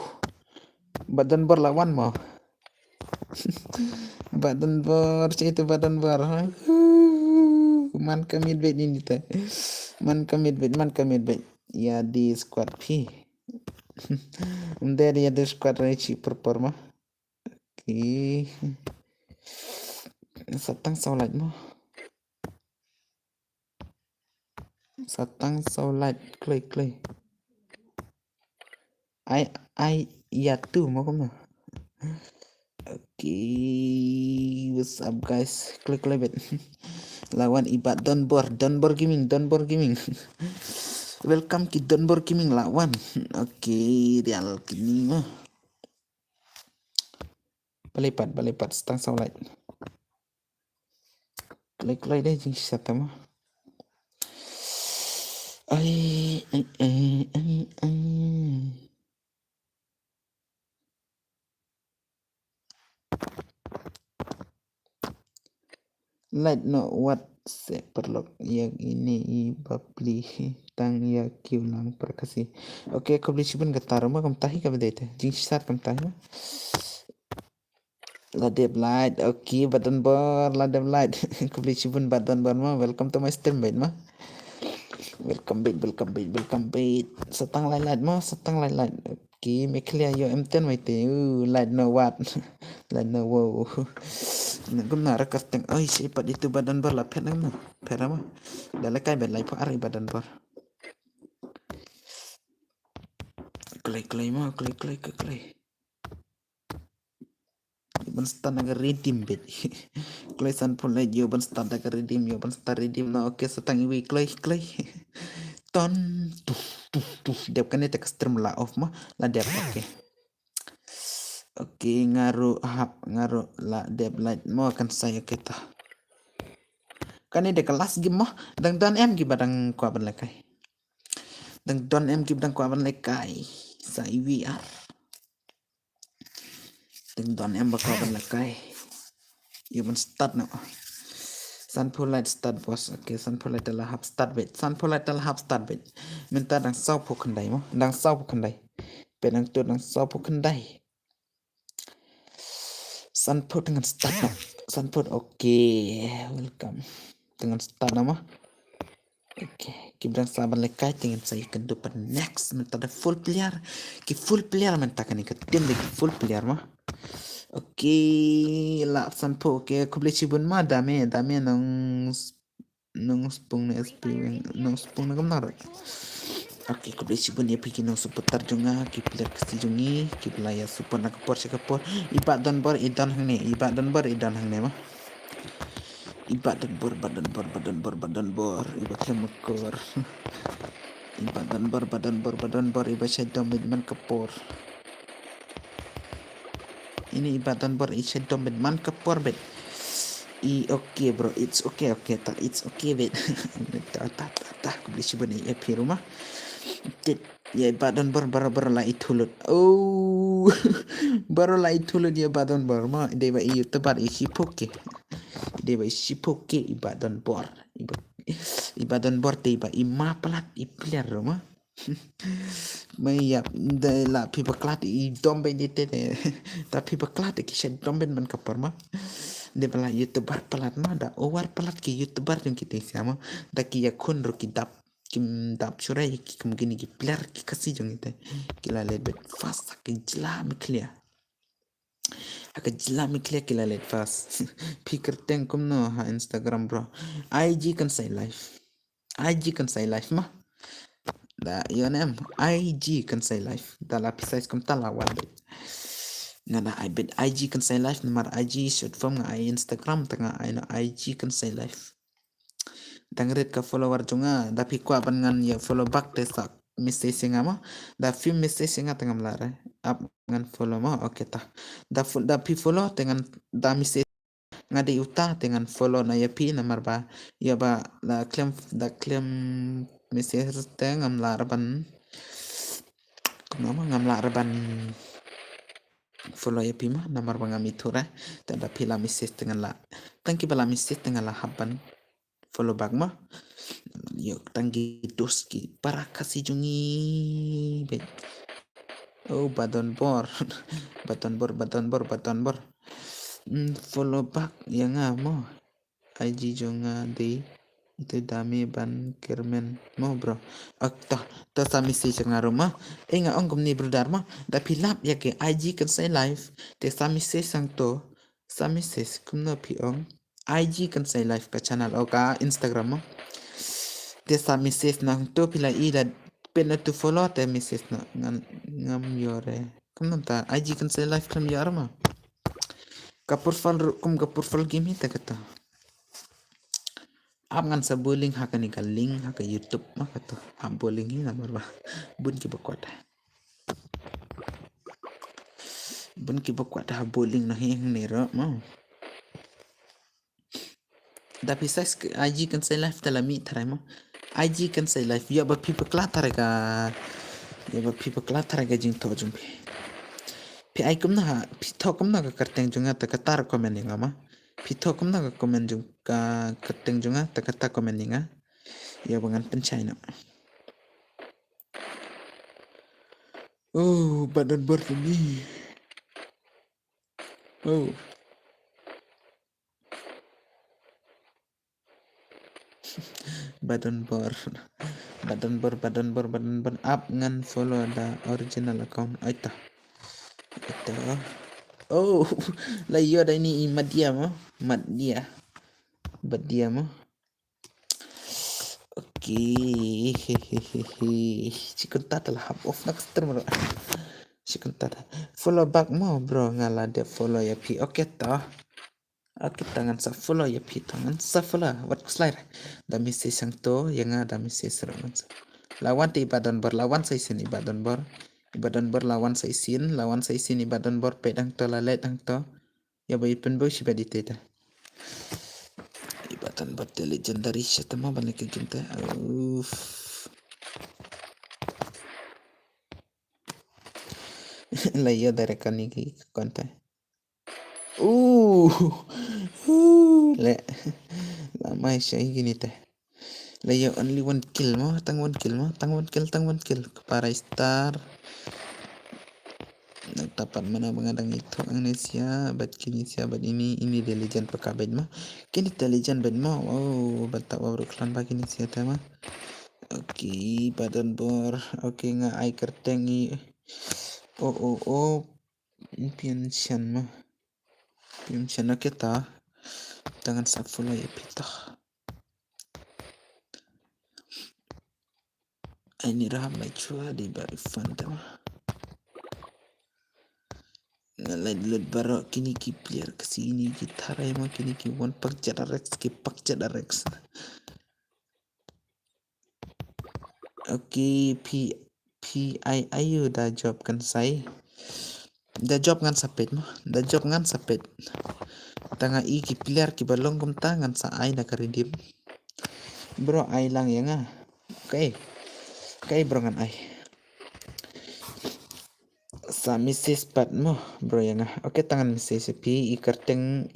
Badan berlawan mau. Badan bar itu badan bar. Man kamit bet ini ta. Man kamit bet. Ya di squad P. Dari ada squad Reci performa. Okay. Satang solat mah. Satang Saulat Clay. I ya tu mau kamu. Okay, what's up guys? Klik bet. Lawan Ibat Donbor Gaming. Welcome ki Donbor Gaming lawan. Okay, real kini mah. Balipat Satang Saulat. Klik deh jing sata mah. Ai. Light no what se perlok yang ini babli tang ya kiulang perkasi. Oke, kau beli cipun getar mah kamu tahi kamu dete. Jing sat kamu tahi mah. Ladeb light, oke badan bor ladeb light. Kau beli cipun badan bor mah. Welcome to my stream bait mah. Welcome bait. Setang light mah, setang light. Oke, make clear yo M10 mai te. Light no what. Light no wow. Gumna rekerteng oi sipat itu badan bor lapet nama pera mah dalam kai belai pa ari badan bor klay mah klay ban stan agar redeem bet klay san pun lagi yo ban stan agar redeem no oke setang iwi klay ton tuh dep kan itu ekstrem la off mah la dep oke ngaruh la dep light mau akan saya kita kan ini kelas game mah dan em gi badang kwa ban lekai dan don em gi badang kwa ban lekai sa IVR dan don em bakwa ban lekai you ban start na Sunful light start bos okay Sunful light adalah hub start bet minta dang sau pu kendai mah dang sau pu kendai penang tu dang sau pu kendai Sunful dengan start na Sunful okay welcome dengan start nama okay, kibran saban lekai dengan saya kedepan next minta ada full player minta kan ikat tim lagi full player mah okay lah sampo okay aku beli cibun mah dame nong spung na SP nong spung na kamnar okay aku beli cibun ya pikir nong seputar juga ki player kasi jungi ki pelaya super nak kapor ibat dan bor idan hang ne mah ibat dan bor ibat lemekor ibat dan bor ibat syaitan man kapor ini ibat dan bor syaitan man kapor bet okay bro it's okay tak it's okay bet tak aku beli coba nih ya rumah ya badan baru lah itu oh baru lah itu dia badan baru mah dia itu tebar isi poke ibadan bor ibadan bor tiba ima pelat ipilar rumah Mayap la pipa klat i dombe ni tete tapi pipa klat ki shed dombe man kapar ma de bala youtuber pelat ma da owar pelat ki youtuber yang kita sama da ki ya kun ro ki dap surai ki mungkin ki player ki kasih jong ite kila lebet fast ki jela miklia aka jela miklia kila let fast pikir tengkum no ha Instagram bro IG kan say live mah da yonem IG kan say live da la pisais kum tala wal ngana I bet IG kan say live nomor IG short form nga Instagram tengah ay no IG kan say live dangret ka follower junga da pi kwa ban ngan ya follow back te sak message nga mo da film message nga tengah melare up ngan follow mo okay ta da pi follow dengan da message nga de uta dengan follow na ya pi nomor ba ya ba la claim message tengah melare ban ngam la ban follow ya pima nomor bangami tura tada pila message dengan la tangki bala message dengan la haban follow back mah yuk tangki doski para kasih jungi bet oh badan bor follow back yang mo IG junga di itu dami ban kermen mo bro akta ta sami si nga rumah nga ong ni brother ma da pilap ya ke IG kan say live te sami si sang to sami si kumna pi ong IG kan say live ka channel o ka Instagram mo Te sa message na to pila ila pen na to follow te message na ngam yore. Kam ta IG kan se live kam yar ma. Kapur fal game hi ta kata. Ap ngan sa bullying haka ni ka link haka YouTube ma kata. Ap bullying hi na marwa. Bun ki bakwat. Bun ki bakwat ha bullying na hi ni ro ma. Tapi sa IG kan se live ta la mi thara ma. IG kan se live ya ba people kla thara ka. Ya ba people kla thara ka jing to jum. Pi ai kum na pi tho kum na ka karteng junga ta ka tar comment nga ma. Pi tho kum na ka comment jung ka karteng junga ta ka ta comment nga. Ya bangan pencai na. Oh, badan bor ni. Oh. badan bor up ngan follow the original account aita oh la yo da ini madia mo oke cikun tata lah hap off nak termero cikun tata follow back mo bro ngala de follow ya pi oke toh Oke tangan sa follow ya pi tangan sa follow wat slide da misi sang to yang ada misi serangan lawan ti ibadan bor lawan sa isin ibadan bor lawan sa isin ibadan bor pedang to lalet ang to ya ba ipin bo shiba diteta ibadan bor de legendary shit mo balik ke junta la yo dari kaniki konta le la mai shai gini teh layo only one kill tang one kill para star nagtapat mana mengadang itu Indonesia bat kini siabat ini dia legend pakabed mah kini dia legend bed mah oh batak baru klan bagi ni siapa mah oke badan bor oke nga ai kertengi oh pian mah pian kita tangan sapula ya pitah ini ramai cua di bari fanta mah ngalat baru kini ki player kesini gitar emang kini ki one pak jada rex oke pi ayu da job kan sai da job ngan sapet tanga i ki player ki balong kum tangan sa ai na karidim bro ai lang ya nga okay bro ngan ai sa misis pat mo bro ya nga oke tangan misis pi ikerteng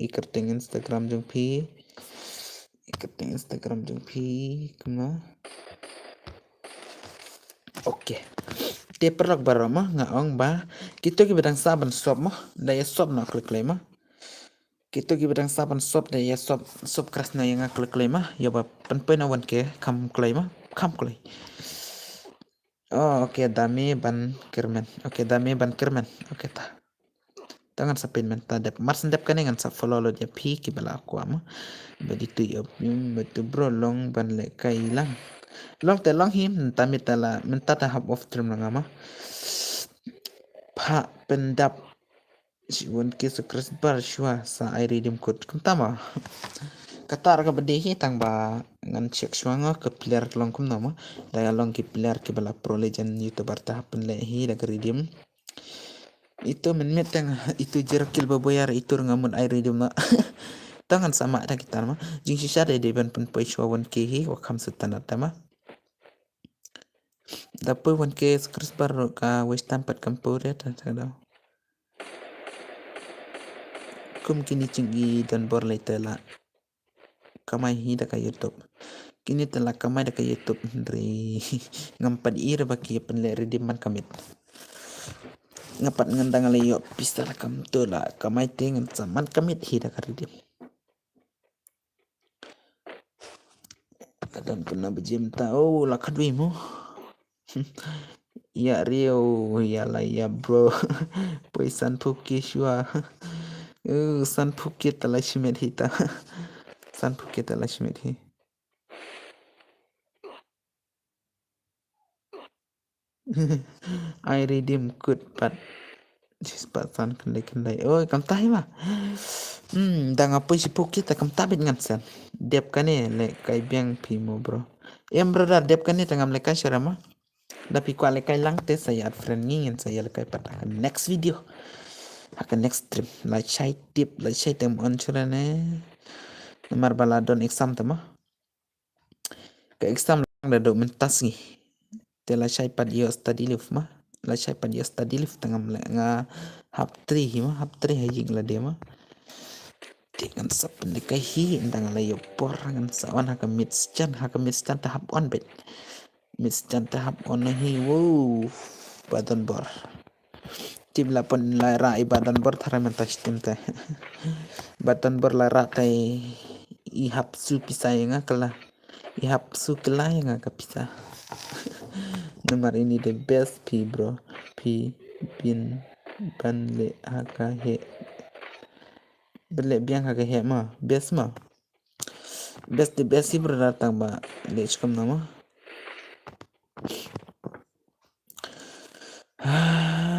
Instagram jung pi kuma oke te perlok baro mo nga ong ba kito ki bedang saban sop mo daya sop na klik lema kito ki bedang saban sop daya sop kras na yang klik lema ya ba pen awan ke kam klema kam klei oh oke dami ban kirmen oke ta tangan sapin men ta dep mar sendep kan ngan sa follow lo dia pi ki bala aku ama begitu ya betul bro long ban le kai lang long te long him tamitala mentata hab of term ngama pa pendap si won ke sukres bar shwa sa ai redim kod tama katar ka bedehi tang ba ngan check shwa nga ke player long kum nama daya long ki player ki bala pro legend youtuber ta pen le hi da redim itu menmetang itu jerakil babayar itu ngamun air redim na tangan sama ada kita mah jing sisa de ban pen poi shwa won ke hi wakam sutanat tama Dapat wan ke skris bar ka west tempat kampore ta da kum kini cingi dan bor lai tela kamai hi da ka YouTube kini tela kamai da ka YouTube dari ngampat ir baki pen le redeeman kamit ngapat ngandang le yo pistala kam to la kamai tengan saman kamit hi da ka redeem kadang pernah berjem tahu lah kadwi mo ya Rio ya lah ya bro poisan puki shua san puki tala shimet hita san puki tala shimet hi I redeem good but Cispasan kendai-kendai. Oh, kam tahu mah. Dah ngapa si kita kam tabit ngan san. Dep kane le kai biang pimo bro. Em brother dep kane tengam le kai syarama. Tapi ku ale kai lang te saya friend ngin saya le kai patah next video. Akan next trip. La chai tip la chai tem on churane. Nomor baladon exam tama. Ke exam lang dah dok mentas ni. Te la chai pad yo study live mah. La chai pad yo study live tengam le nga hap 3 mah hap 3 hajing la dia mah. Dengan sependekai hi indang layo por ngan sawan haka mitscan tahap on bet mitscan tahap on hi wow badan bor tim lapon lara badan bor thara mentas tim teh badan bor lara tai i hap su pisai nga kala i hap su kala nga kapisa nomor ini the best pi bro pi bin ban le haka he Berlek biang kagak he mah, best mah. Best the best sih berdatang ba, lechkom nama.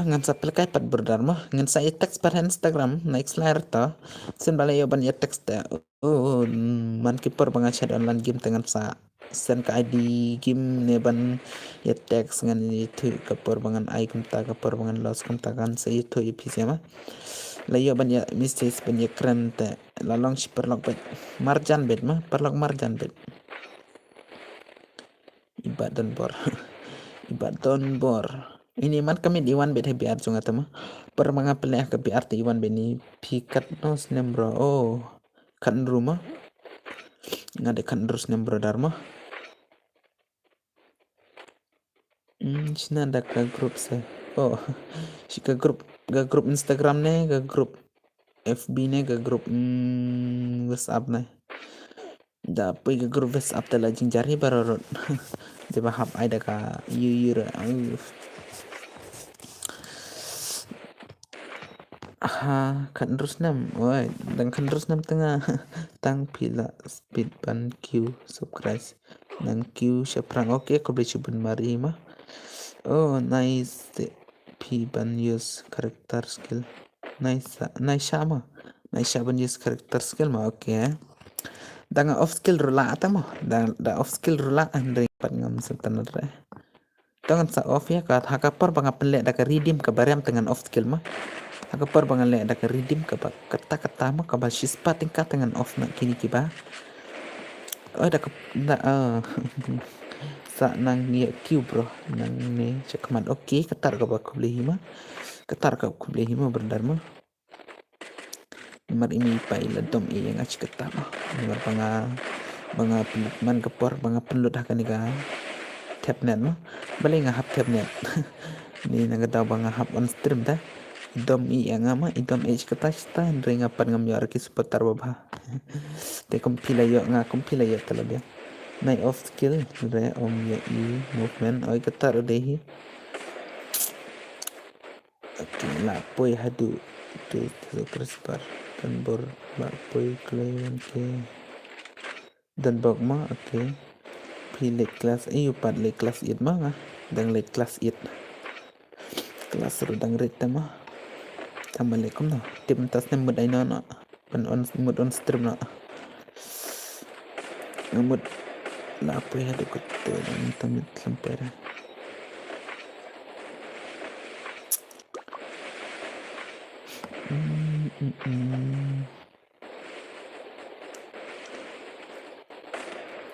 Ngan sa pelkai pat berdar mah, ngan sa teks par Instagram, next layer ta. Sen balai yo ban ya teks ta. Oh, man kiper bangachat online game tengan sa. Sen ka ID game ne ban ya teks ngan itu kapur bangan ai kumta kapur bangan los kumta kan sa itu ipis ya mah. Layo banyak mistis banyak keren te lalong si perlok bet marjan bet mah perlok marjan bet ibadan bor ibadan bor ini man kami di iwan bet he biar junga tama per mga peleh ke biar te iwan bet ni pikat nos nem bro oh kan rumah ngade kan terus nem bro dharma sina ada ke grup se oh si ke grup Instagram ne ke grup FB ne ke grup WhatsApp ne da pui ke grup WhatsApp te la jingjari barorot de bahap ai da ka yuyur kan terus nam oi dan kan terus nam tengah tang pila speed ban Q subscribe nang Q seprang oke ko beli cubun mari mah oh nice P ban use character skill nice sama nice ban use character skill mah oke Danga off skill rula ata mo da off skill rula andre pat ngam setan re tangan sa off ya ka hakapar banga pelek da ka redeem ka barem dengan off skill mah hakapar banga le da ka redeem ka kata mah ka ba shispa tingkat dengan off na kini kiba oh da ka sa nang ya Q bro nang ne cekmat oke ketar ka ba kubli hima ketar ka kubli hima berdar mah nomor ini pai ledom yang aci ketam nomor banga pelut man kepor banga pelut hakan nika tabnet mah balik ngahap tabnet ni naga tahu banga hap on stream dah idom yang ama idom age kata sta ndre ngapan ngam yar ki seputar babha te kompila yo talabi night of skill re om ya i movement oi ketar dehi okay la poi hadu tu terus dan bor bakpoi klien ke dan bok ma oke pi lek kelas ayu pat lek kelas it ma dang lek kelas it kelas rudang rit ma assalamualaikum no tim tas nem mud aina no pan on mud on stream no mud la poi hadu kutte dan tamit lampera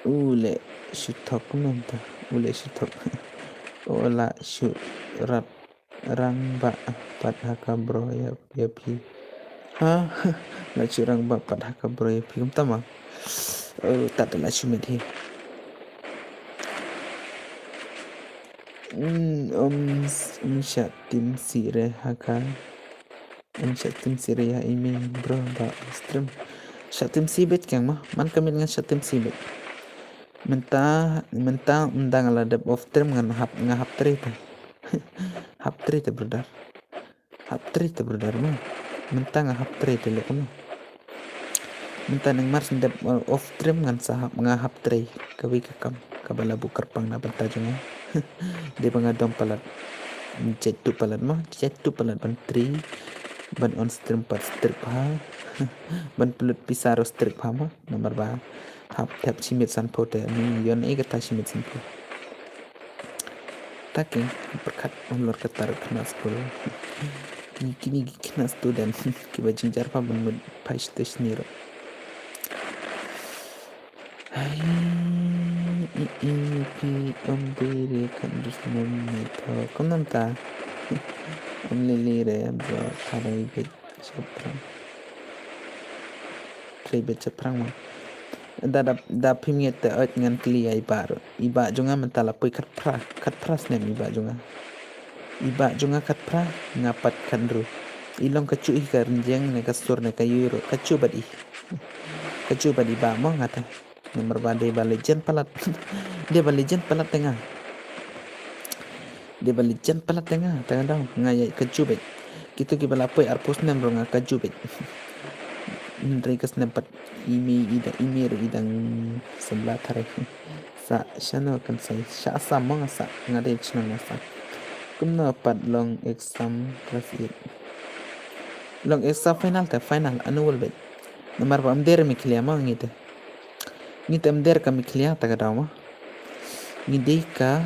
ule shutok nonta ule shutok ola shoot rap rang ba pat haka bro ya pi la curang ba pat haka bro ya pi tama tak la shumit hi shat tim sire haka shat tim sire ya email bro ba stream shat tim sibet kang mah man kami dengan shat tim sibet mentang undang ala dep of stream ngahap trita hap trita berdar mah mentang ngahap trita lek mah mentang nang mars dep of stream ngan sahap ngahap trita kawi kakam kabala bukar pang na bantajung Dia pengadong palat jatuh palat mah jatuh palat bantri ban on stream part strip ha ban pelut pisaro strip ha mah nomor ba hap tap simit san pote ni yon kata simit san po taking berkat ulur ketar kena sekolah kini kena student kiba jinjar pa ban pais tes niro hai pi ombere kan dus meto konam ta lilire bro tarai bet seprang bet seprang mah da pimget te ot ngan kli ai bar iba jonga mentala pui kat pras nem iba jonga kat pra ngapat kandru ilong kacu ika renjeng ne kasur ne kayuro kacu badi ba mo ngata nomor bade ba legend palat dia ba legend palat tengah tengah dong ngaya kacu bet gitu ki bala pui arpus nem ronga kacu bet Enriquez nempat imir idang sebelah tarik sa shano kan sai sha sama sa ngade chno ngasa kumno pat long exam plus it long exam final annual bet nomor ba amder mikliya ma ngite amder ka mikliya ta gadaw ma ngide ka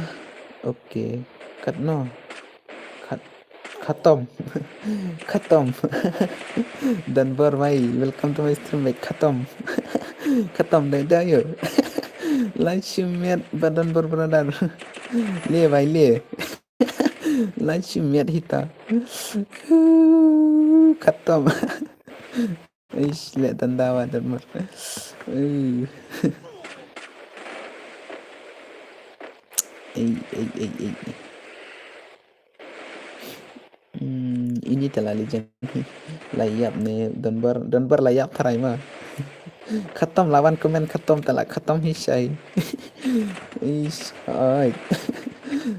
okay kat no खत्म खत्म Danbar भाई welcome to my stream भाई खत्म नहीं था यो लाइशिमियत badan berberadar ले भाई ले लाइशिमियत हिता खत्म इस ले तंदावा Danbar ei ini telah legend layap nih Danbar layap tarai mah khatam lawan komen khatam telah khatam hisai is ay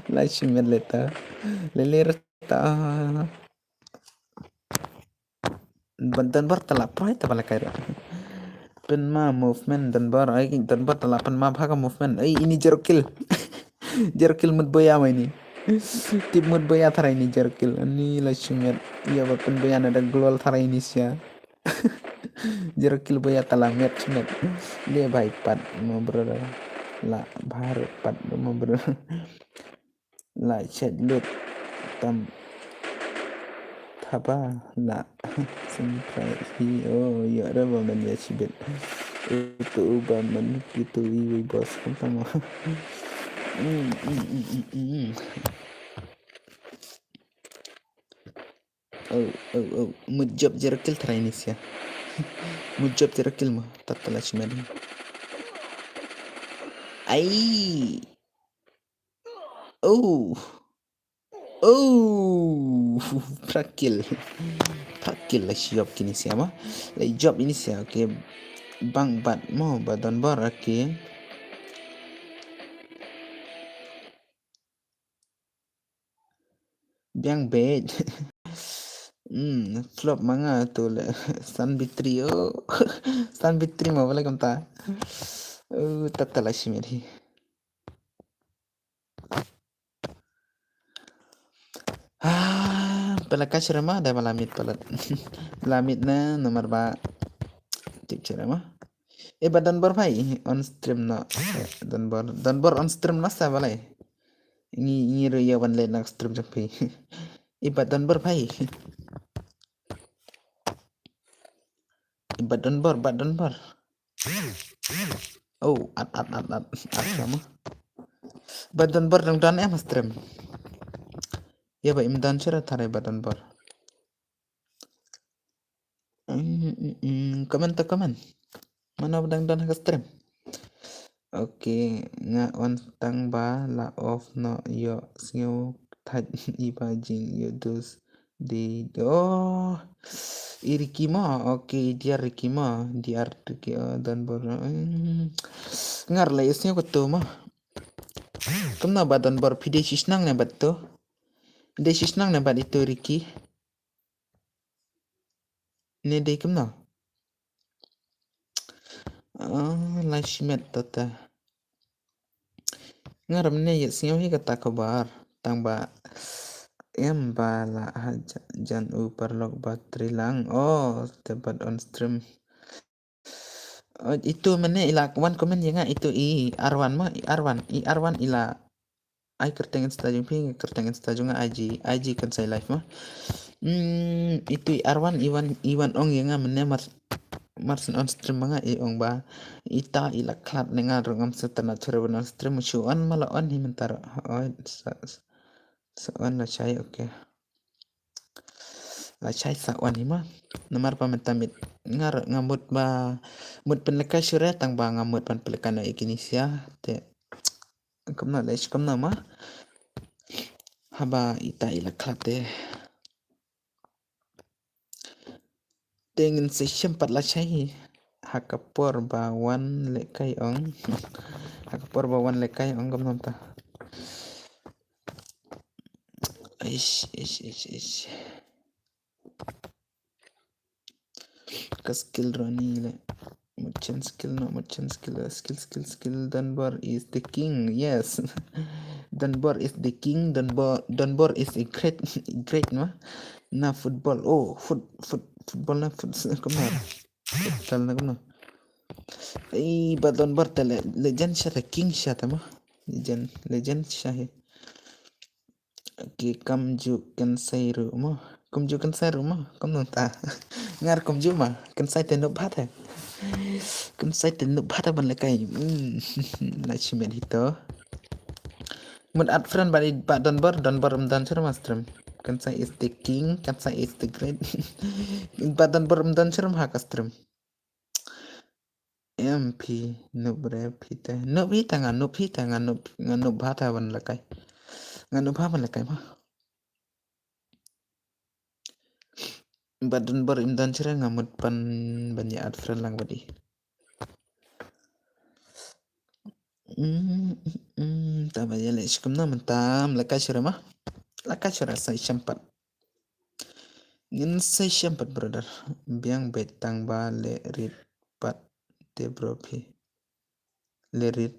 laishimet leta leler ta Danbar telah prai ta bala kaira pen ma movement Danbar telah pen ma bhaga movement ini jerukil mut boya ma ini tip mut boya tarai ini jerukil ini laishimet iya bapen boya ada global tarai ini sia jerukil boya telah match dia baik pat mau berada la bharat pat mau berada la chat lut tam thapa la sampai oh ya ada baman ya sibet itu baman gitu iwi bos pertama oh mujab jerukil trainis ya mujab jerukil mah tatala cimadi ai oh prakil lah siap kini siapa lah job ini siapa ke bang bat mau badan bar ke biang bed flop manga tu lah san bitri mau boleh kata tatala cimadi pala cerama ada malamit palat lamit na nomor ba tip cerama badan bar bhai on stream na danbar on stream na sa balai ini ya wan le nak stream japi badan bar bhai badan bar oh at sama badan bar dang dan em stream ya ba imdan cerah tarai badan bar komen mana badang dan stream Oke, nga on tang ba la off no yo singyo tad iba jing yo dos di oh irikima oke dia rikima dia riki dan bor ngar la yesnya ko to ma kamna badan bor pide shisnang ne batto de shisnang ne bat itu riki ne de kamna la shimet tata Ngaramne ya siyo hi kata kabar tang ba em bala jan upar log battery lang oh tepat on stream. Oh, itu mana ila kawan komen ya nga itu Arwan mah Arwan ila ai kertengen stajung ping kertengen stajung nga aji kan saya live mah itu Arwan Iwan ong ya nga mana Marsen on stream mga ong ba ita ila klat nenga rongam setana chere on stream on mala on himentar oh sa on la chai okay la chai sa on hima nomor pamentamit ngar ngamut ba mut penleka syure tang ba ngamut pan pelekana Indonesia te kamna lesh kamna ma haba ita ila klate dengan session pat la chai hakapor ba wan lekai ong hakapor ba wan lekai ong kamna ta ish ka skill rani le merchant skill no merchant skill Dunbar is the king yes Dunbar is the king Dunbar is a great no na football oh football na kumar tal na kuno ba Dunbar tele legend siya the king siya tama legend siya he okay kamju kan say mo kumju kan say mo kumno ta ngar kumju ma kan say te no bhat hai kan say te no bhat ban le kai na chimen hito mut at friend ba Dunbar dan sir master kan say is the king kan say is the great ba Dunbar dan sir ha kastrum MP nubre pite no pita nganu bhat ban le kai nganu bhat ban le kai ma Badan berimdan cerah ngamut pan banyak ad friend lang badi. Tama ya le shikum na mentam laka syara sai syampat. Ngin sai syampat brother. Biang betang ba le rit pat de bropi. Le rit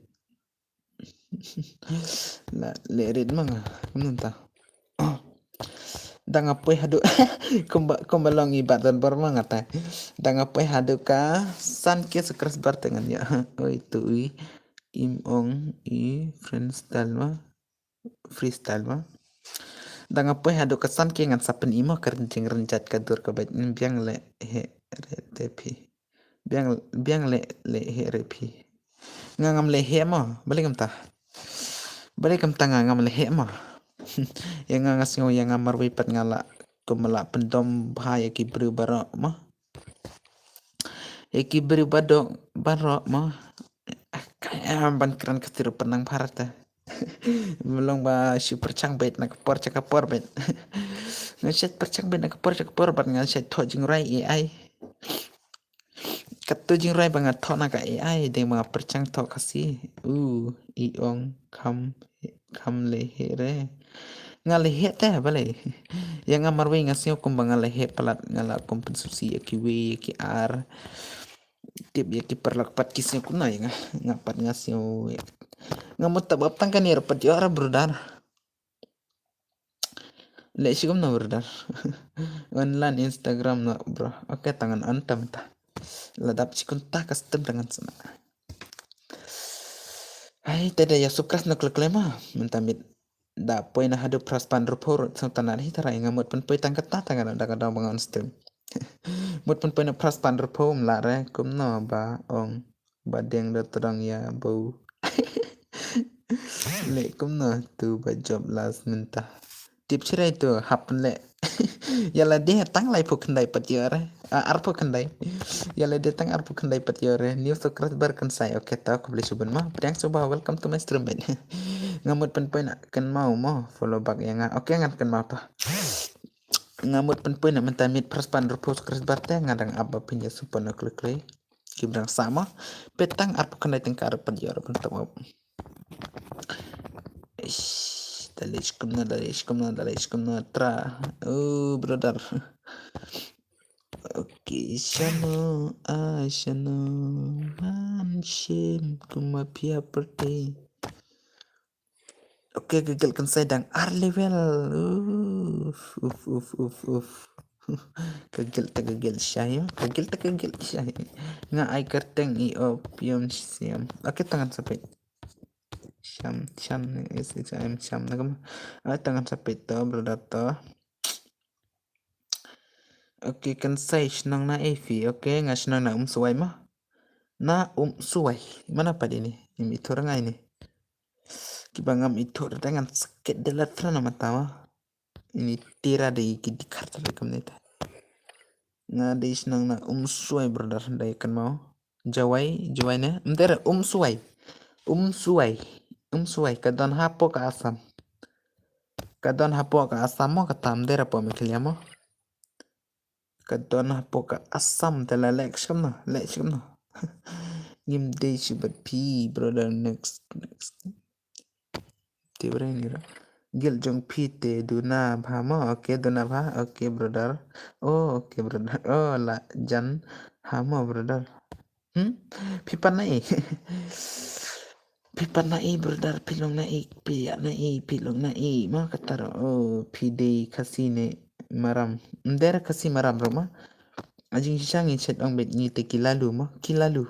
la le rit manga menunta. Dang apoy hadu kumbalong ibatan barma ngata. Dang apoy hadu ka san ke sekres bar dengan ya. Oh itu im ong freestyle ma. Dang apoy hadu ka san ke ngan sapen imo kerencing rencat kadur ka bait biang le he repi. Biang le he repi. Ngam le he ma balik kam ta. Balik kam ta ngam le he ma. Yang ngasih yang ngamar wipat ngala kumala pendom bahaya ki berubah mah ki berubah barok mah kayak ban keran ketiru penang parat belum ba super cang bet nak por bet ngaset percang bet nak por bat ngaset tho jing rai AI katu jing rai bangat tho nak AI deng mga percang tho kasi iong kam le here ngalehe teh bale yang amarwe ngasih kumbang ngalehe pelat ngala kompensasi ya kiwe ki ar tip ya ki perlak pat kisnya kuna ya ngapat ngasih ngamut tabap tangkan ya rapat ya brudar le sigum na brudar online Instagram na bro oke tangan antam ta ladap cikun ta custom dengan sana ai teda ya sukras na kleklema mentamit da poi na hadu praspan rupor sang tanan hitara ngamut pen poi tangkat ta tangan da kadang bangun stream mut pen poi na praspan rupor mlare kum no ba ong ba deng da terang ya bau le kum no tu ba job last minta tip cerai tu happen le yala dia tang lai pu kendai patiore arpu kendai yala dia tang arpu kendai patiore news sukras bar kan sai oke ta aku beli suban mah priang coba welcome to my stream ben ngamut pen poi na kan mau follow back yang oke ngan kan mau ta ngamut pen poi na mentamit praspan rupo sukras bar te ngadang apa pinja supana klik kibrang sama petang arpu kendai tengkar patiore pen tawab dalishkumna tra brother okay shano, man, shame, kumapia perte. Oke, gagalkan sedang R level. Uf. Gagal tak gagal syah. Gagal tak gagal syah. Nga ay karteng i opium siam. Oke, tangan sapit. Syam is syam nagam. Ay tangan sapit to brother to. Oke, kan say senang na Evi. Oke, nga senang na suway mo. Na suway. Mana pa din ini itu orang ini. Kibangam itu dengan sakit dalam nama tama. Ini tira di kartu rekam neta. Nga di senang na suway brother day kan mau. Jawai na. Mentera suway. Suway. Kadon hapo ka asam. Kadon hapo ka asam mo katam dera po mikilya mo. Kadon hapo ka asam tala leksham na. Ngim day shibat pi brother next. Tiba ngira. Gil jong pite duna bhama. Oke duna bha. Oke brother. Oh oke brother. Oh la jan hama brother. Pipan na Pipan na brother. Pilong na piyak na pilong na ma kataro. Oh pide kasine maram. Ndera kasi maram roma. Ajing sisangin set ong bet ngite kilalu mo. Kilalu.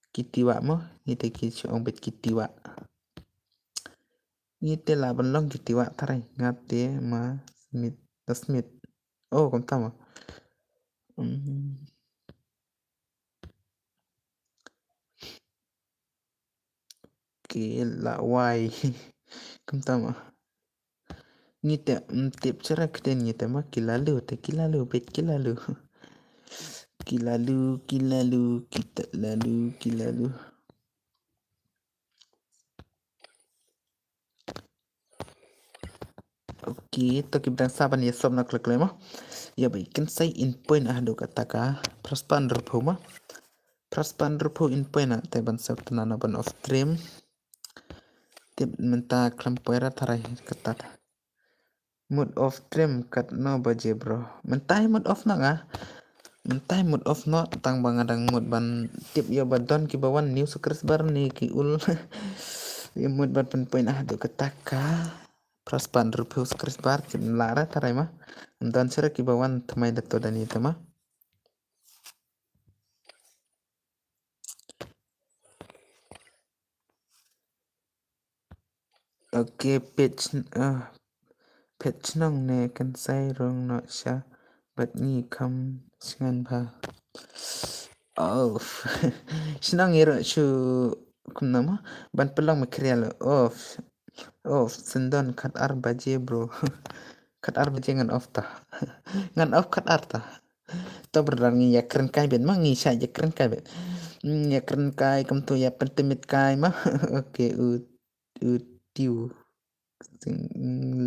Kitiwa mo. Ngite ong bet kitiwa. Ngite la banlong kitiwa taray. Ngate ma smith. Oh, kung tama. Kila why. Kung tama. Ngite tip cara keten ngite ma kilalu bet kilalu. Kilalu kita lalu kilalu. Oke, to kibdang saban ya sob nak leklema. Ya baikan say in point ahdo kataka prospander puma. Prospander pu in point na teban sab tanana ban of stream. Tip menta klampoira tarai katat. Mood of stream kat no baje bro. Mentai mood off na nga. Mentai mood off no tang bangadang mood ban tip ya badon ki bawan new sukres bar ni ki ul. Ya mood ban pen point ahdo kataka. Prospander pu sukres bar ki lara tarai mah. Dan sera ki bawan temai dato dani tema. Oke, page nong ne kan sai rong no sha bat ni kam singan ba. Oh. Sinang iro shu kum nama ban pelang material off. Sendon kat ar baje bro. Kat ar baje ngan off ta. Ngan off kat ar ta. To berdangi ya keren kai bet mangi sha ya keren kai bet. Ya keren kai kam tu ya pentimit kai mah. Oke, tiu.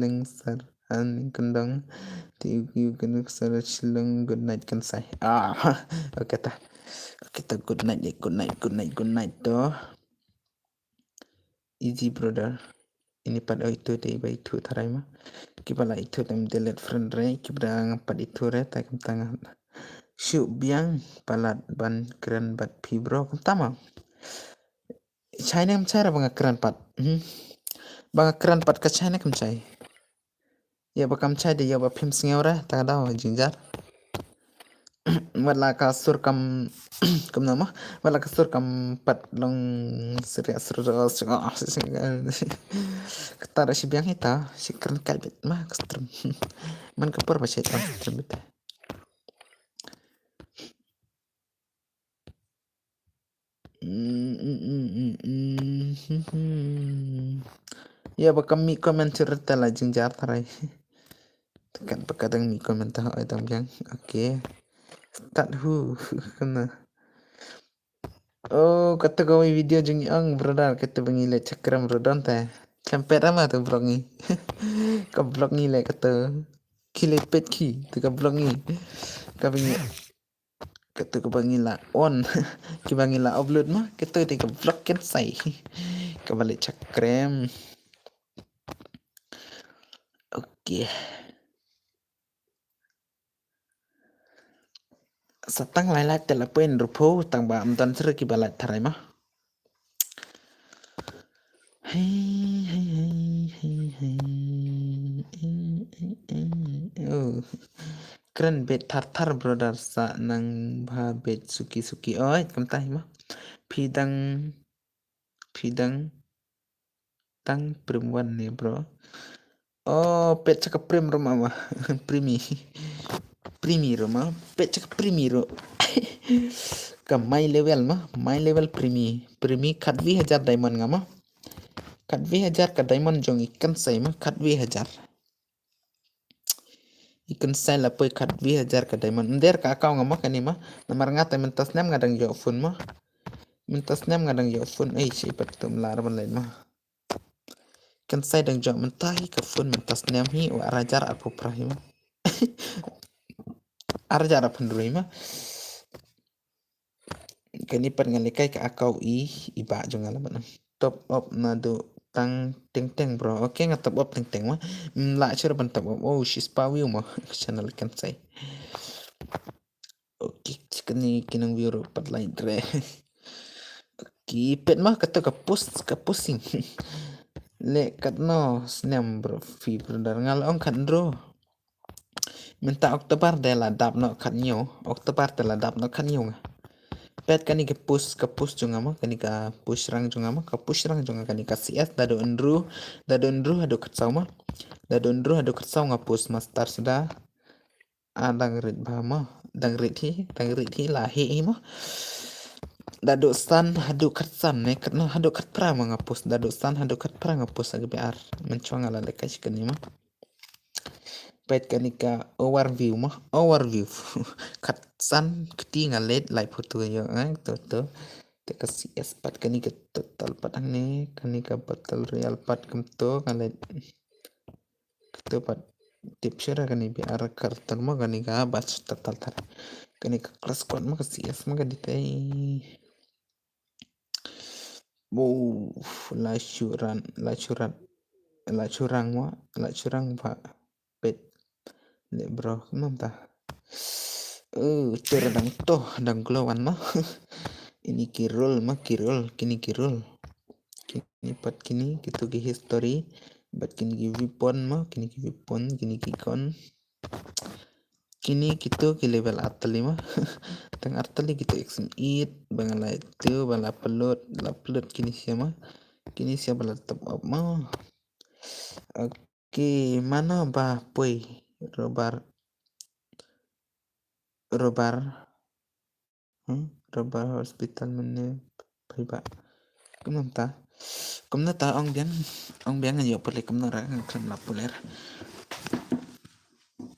Lengsar an kendang tiu kena kesara silong good night kan say. Oke ta. Kita good night to. Easy brother. Ini pada itu deh baik itu tarai mah. Kibala itu tem delete friend re kibra ngapat itu re tak tangan. Syuk biang palat ban keren bat pi bro tama. China macam bang keren pat. Bang keren pat ke China macam. Ya bakam cai dia ba phim singora tak ada jinjar. Wala kasur kam nama wala kasur kam pat long seria ketara si biang hita si keren kalbet mah kestrum man kapur ba syaitan kestrum bit ya bakam mi komen cerita lah jinjar tarai tekan pakadang mi komen tahu ay biang oke start who kena. Oh, kata kau video jengi ang brother kata bangile cakram brother teh. Sampai ramah tu blog ni. Kau blog ni le kata kilepet ki tu kau blog ni. Kau bangil kata kau bangila on. Kau bangila upload mah kata dia kau blog kan say. Kau balik cakram. Okey. Satang lai telepon rupo tang ba amdan sere ki balat tarai mah. Hey. Keren bet tar brother sa nang ba bet suki oi kamtai mah pidang pidang tang perempuan nih bro. Oh pet cakap prim rumah mah primi rumah pet cakap primi ro ka my level primi kat 2000 diamond nga mah kat 2000 ka diamond jong ikan say mah kat 2000 ikan say la poi kat 2000 ka diamond nder ka kau nga mah kani mah namar ngata mentas nem ngadang jo phone mah mentas nem ngadang jo phone ai si patum lar ban lain mah kan say dang jo mentai ka phone mentas nem hi wa rajar aku prahim rajar apandroi mah kani pan ngalikai ka akau iba jong alaman top up na do tang teng bro oke nga top up teng mah la chura ban top up oh she's pawiu mah channel kan say oke kani kinang view pat lain dre kipet mah kata ka pusing le kat no snam bro fi brother ngal ong kan bro minta oktobar de la dap no kan nyo oktobar de la dap no kan nyo pet kani ke push junga mah kani ka push rang junga mah ka push rang junga kani ka CS dado endru ado katsau mah dado endru ado katsau nga push master sudah dang rit ba mah dang rit hi la hi mah dado san hadu katsan ne katno hadu kat pra nga push dado san hadu kat pra nga push ag BR mencuang ala lekas kani mah pet kani ka overview katsan ketinga late like foto yo to teka CS pat kani ka total patang ne kani ka battle real pat kamto kale to pat tip share kani bi ar kartan mo kani ka bas total tar kani ka class squad mo ka CS mo ka ditay wow la curang pak pet le bro mam ta cara dang glowan mah ini kirul kini pat kini gitu ki history bat kini ki weapon mah kini ki weapon kini ki gun kini gitu ki level atali mah tang atali gitu XM8 bangala itu bala upload kini siapa bala top up mah oke mana bah poi robar hospital mana priba kumna ta ong biang ayo pole kumna ra kan la poler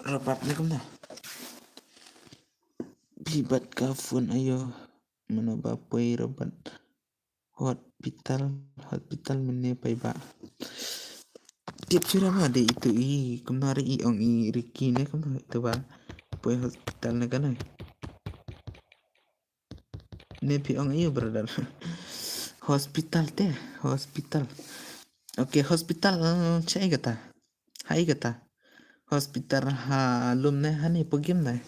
robat ne kumna bibat ka phone ayo mana ba poi robat hospital mana priba tip sira mah de itu kumna ri ong Ricky ne kumna itu ba poi hospital ne kan ne pi ong ayo brother hospital oke hospital cai kata hai kata hospital halum ne hani pugim ne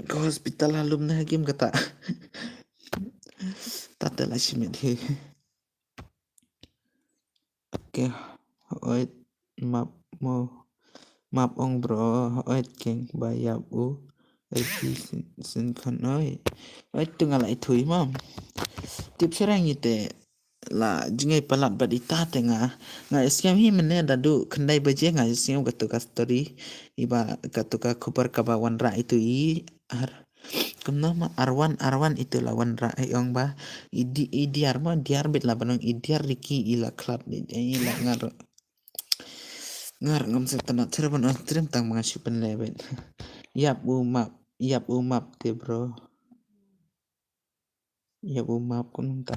ke hospital halum ne hakim kata tata la shimit he oke oit map ong bro oit keng bayab Eki sin kan oit tunggal ai thui mam tip serang ite la jingai palat bad ita tenga nga scam hi mene dadu khandai baje nga scam ka story iba ka khupar ka ba wan ra itu ar kumna ma arwan itu lawan ra ong ba idiar ma diar bet la banong idiar Riki ila club ni ila ngar ngam se tanat cerban on trim tang mangasi penlebet yap umap te bro yap umap kunta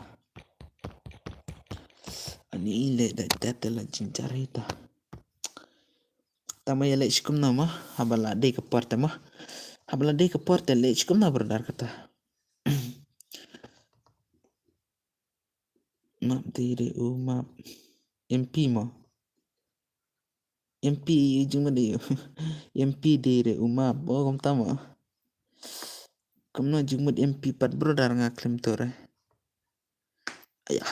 ani ile da la cincarita tama ya lech kumna ma habala de ka porta ma habala de ka porta lech kumna brodar kata map dire umap MP mo MP jung de MP dire umap kom tama kamna jung MP pat brodar nga klem tore ayah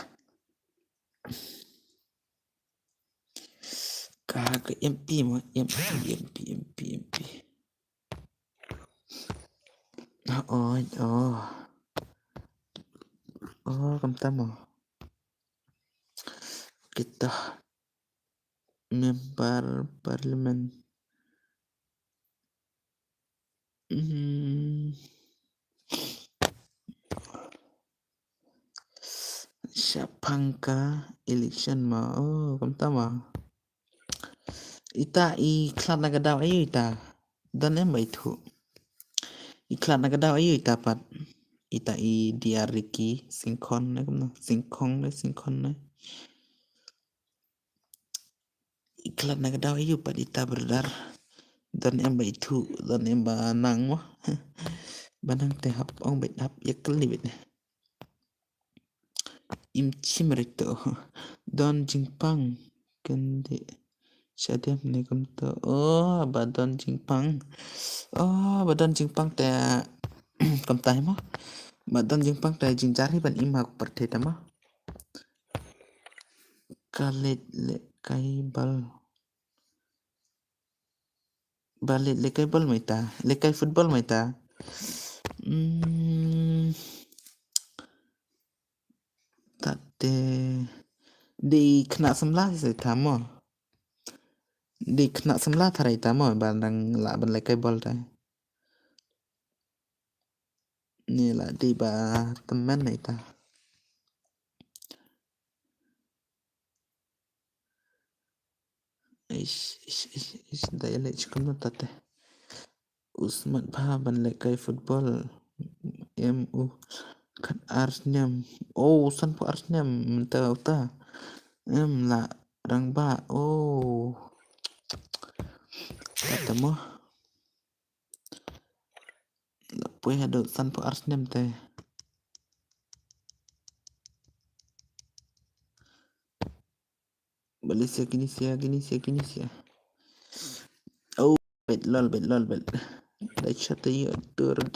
Kagak MP mah MP. Oh, kamta mo. Kita member parlemen. Siapangka election ma. Oh, kamta ma. Ita iklan nagadaw ayo ita. Dan em itu. Iklan nagadaw ayo ita pat. Ita diariki singkon na kamna. Singkon na. Iklan nagadaw ayo pat ita berdar. Dan em itu. Dan em nang mo. Banang teh hap ong bet hap ya kelibet. Imchim rekto. Don Jingpang. Kende. Siadem ne kamta. Oh, Don Jingpang. Oh, Don Jingpang teh kamta mo. Don Jingpang teh jingjari ban imha ku perteta mo. Kalit le kai balit le kai bal mai ta. Le kai football mai ta. Tate di kena semlah se tamo. Di kena semlah tharai tamo bandang la ban le kai bal ta. Ni la di ba temen nai ta. Ish daya le chikum na tate. Usman pa ban le kai football. MU kan Arsenal. Oh, san po Arsenal mentau ta. La rang ba. Oh. Kata mo. La puih ada san po Arsenal te. Malaysia gini sia. Oh, bet lol. Dah shot you turun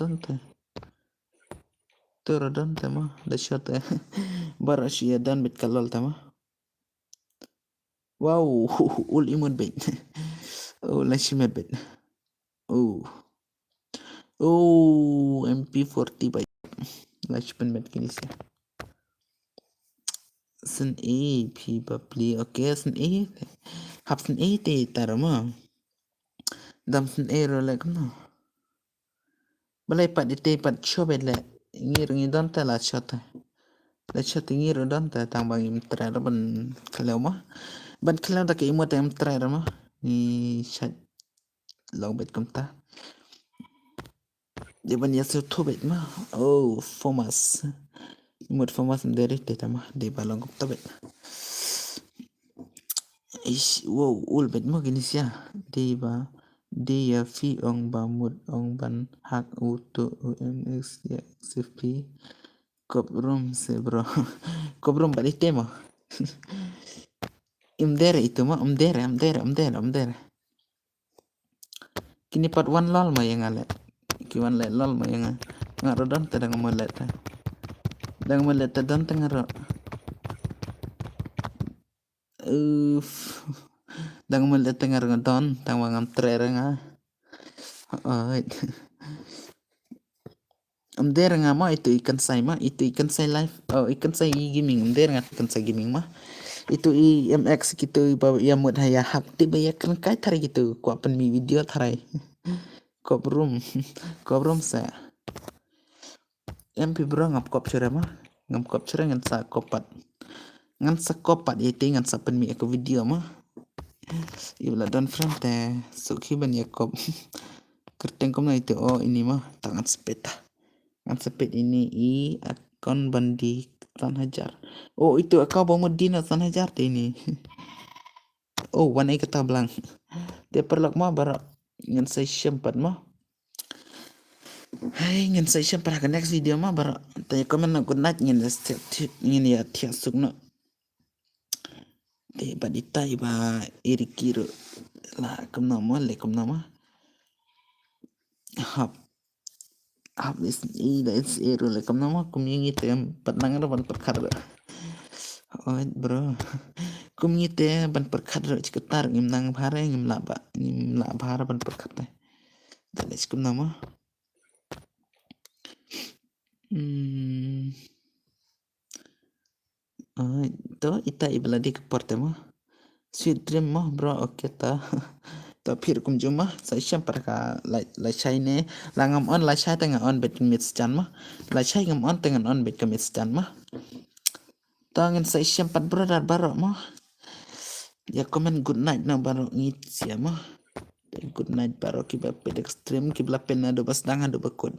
te mah. Dah shot Barasia dan bet kalol ta mah. Wow, ul imun bet. Oh, lashime bet. Oh, MP40 baik. Lashpen bet gini sia. Sen A P babli. Okay, sen A. Hap sen A te tarama. Dam sen A ro le kamna. Balai pat ite pat chobet le. Ngir don ta la shot. La shot ngir don ta tang bang im tra ban kalau mah. Ban kalau tak imut im tra mah. Ni chat long bet kamta. Dia ban yasu tobet mah. Oh, formas. Imut formas mderi te tama. Dia balong kamta bet. Wow, ul bet mo gini sia. Dia fi ong ba mut ong ban hak utu UMX ya XFP koprum se bro. Koprum balik tema. Imdere itu mah umdere. Kini part 1 lol mah yang ale. Kiwan le lol mah yang ngarodon tadang molet. Dang molet tadon tengaro. Dang molet tengaro ngadon tang wangam trere nga. Umdere nga mah itu ikan say live. Oh, ikan say gaming. Umdere nga ikan say gaming mah. Itu IMX gitu yang mut haya hap tiba ya kan kai tarai gitu kuat pen mi video tarai kop room sa MP bro ngap kop cere mah ngap kop cere ngan sa kopat ngan sa pen mi aku video mah iula don friend te sukhi ban ya kop kerteng kom na itu oh ini mah tangan sepet ini akon bandi San Hajar. Oh, itu kau bawa Medina San Hajar ini. Oh, warna kata belang. Dia perlak mah barak ngan saya sempat mah. Hai ngan saya sempat ke next video mah barak tanya komen nak good night ngan ya tiap sukna. Deh badita iba irikiro lah kum nama. Habis ini it's ero lah kum nama kum yang itu yang petang ada perkara. Oh bro. kum ngite ban perkhat ro ciketar ngim nang phare ngim la phara ban perkhat ne dale kum nama to ita ibaladi ke porte mo sweet dream mo bro okay ta to phir kum juma sai syam parka la chai ne langam on la chai tanga on bet mit chan ma la chai ngam on tanga on bet mit chan ma tangan sai syam pat brother baro mo ya comment good night na baro ngit siama good night baro kiba ped extreme kibla pena do bas dangan do bakot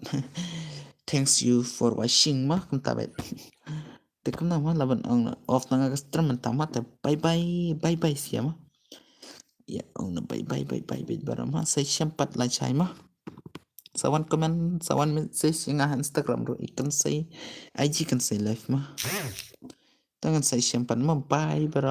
thanks you for watching ma kum tabet tekum nama laban ong off nanga extreme tamat bye bye siama ya ong na bye bye baro ma sai syam pat la chai ma sawan comment sawan message nga Instagram ro ikan sai IG kan sai live ma tangan sai syam pat ma bye baro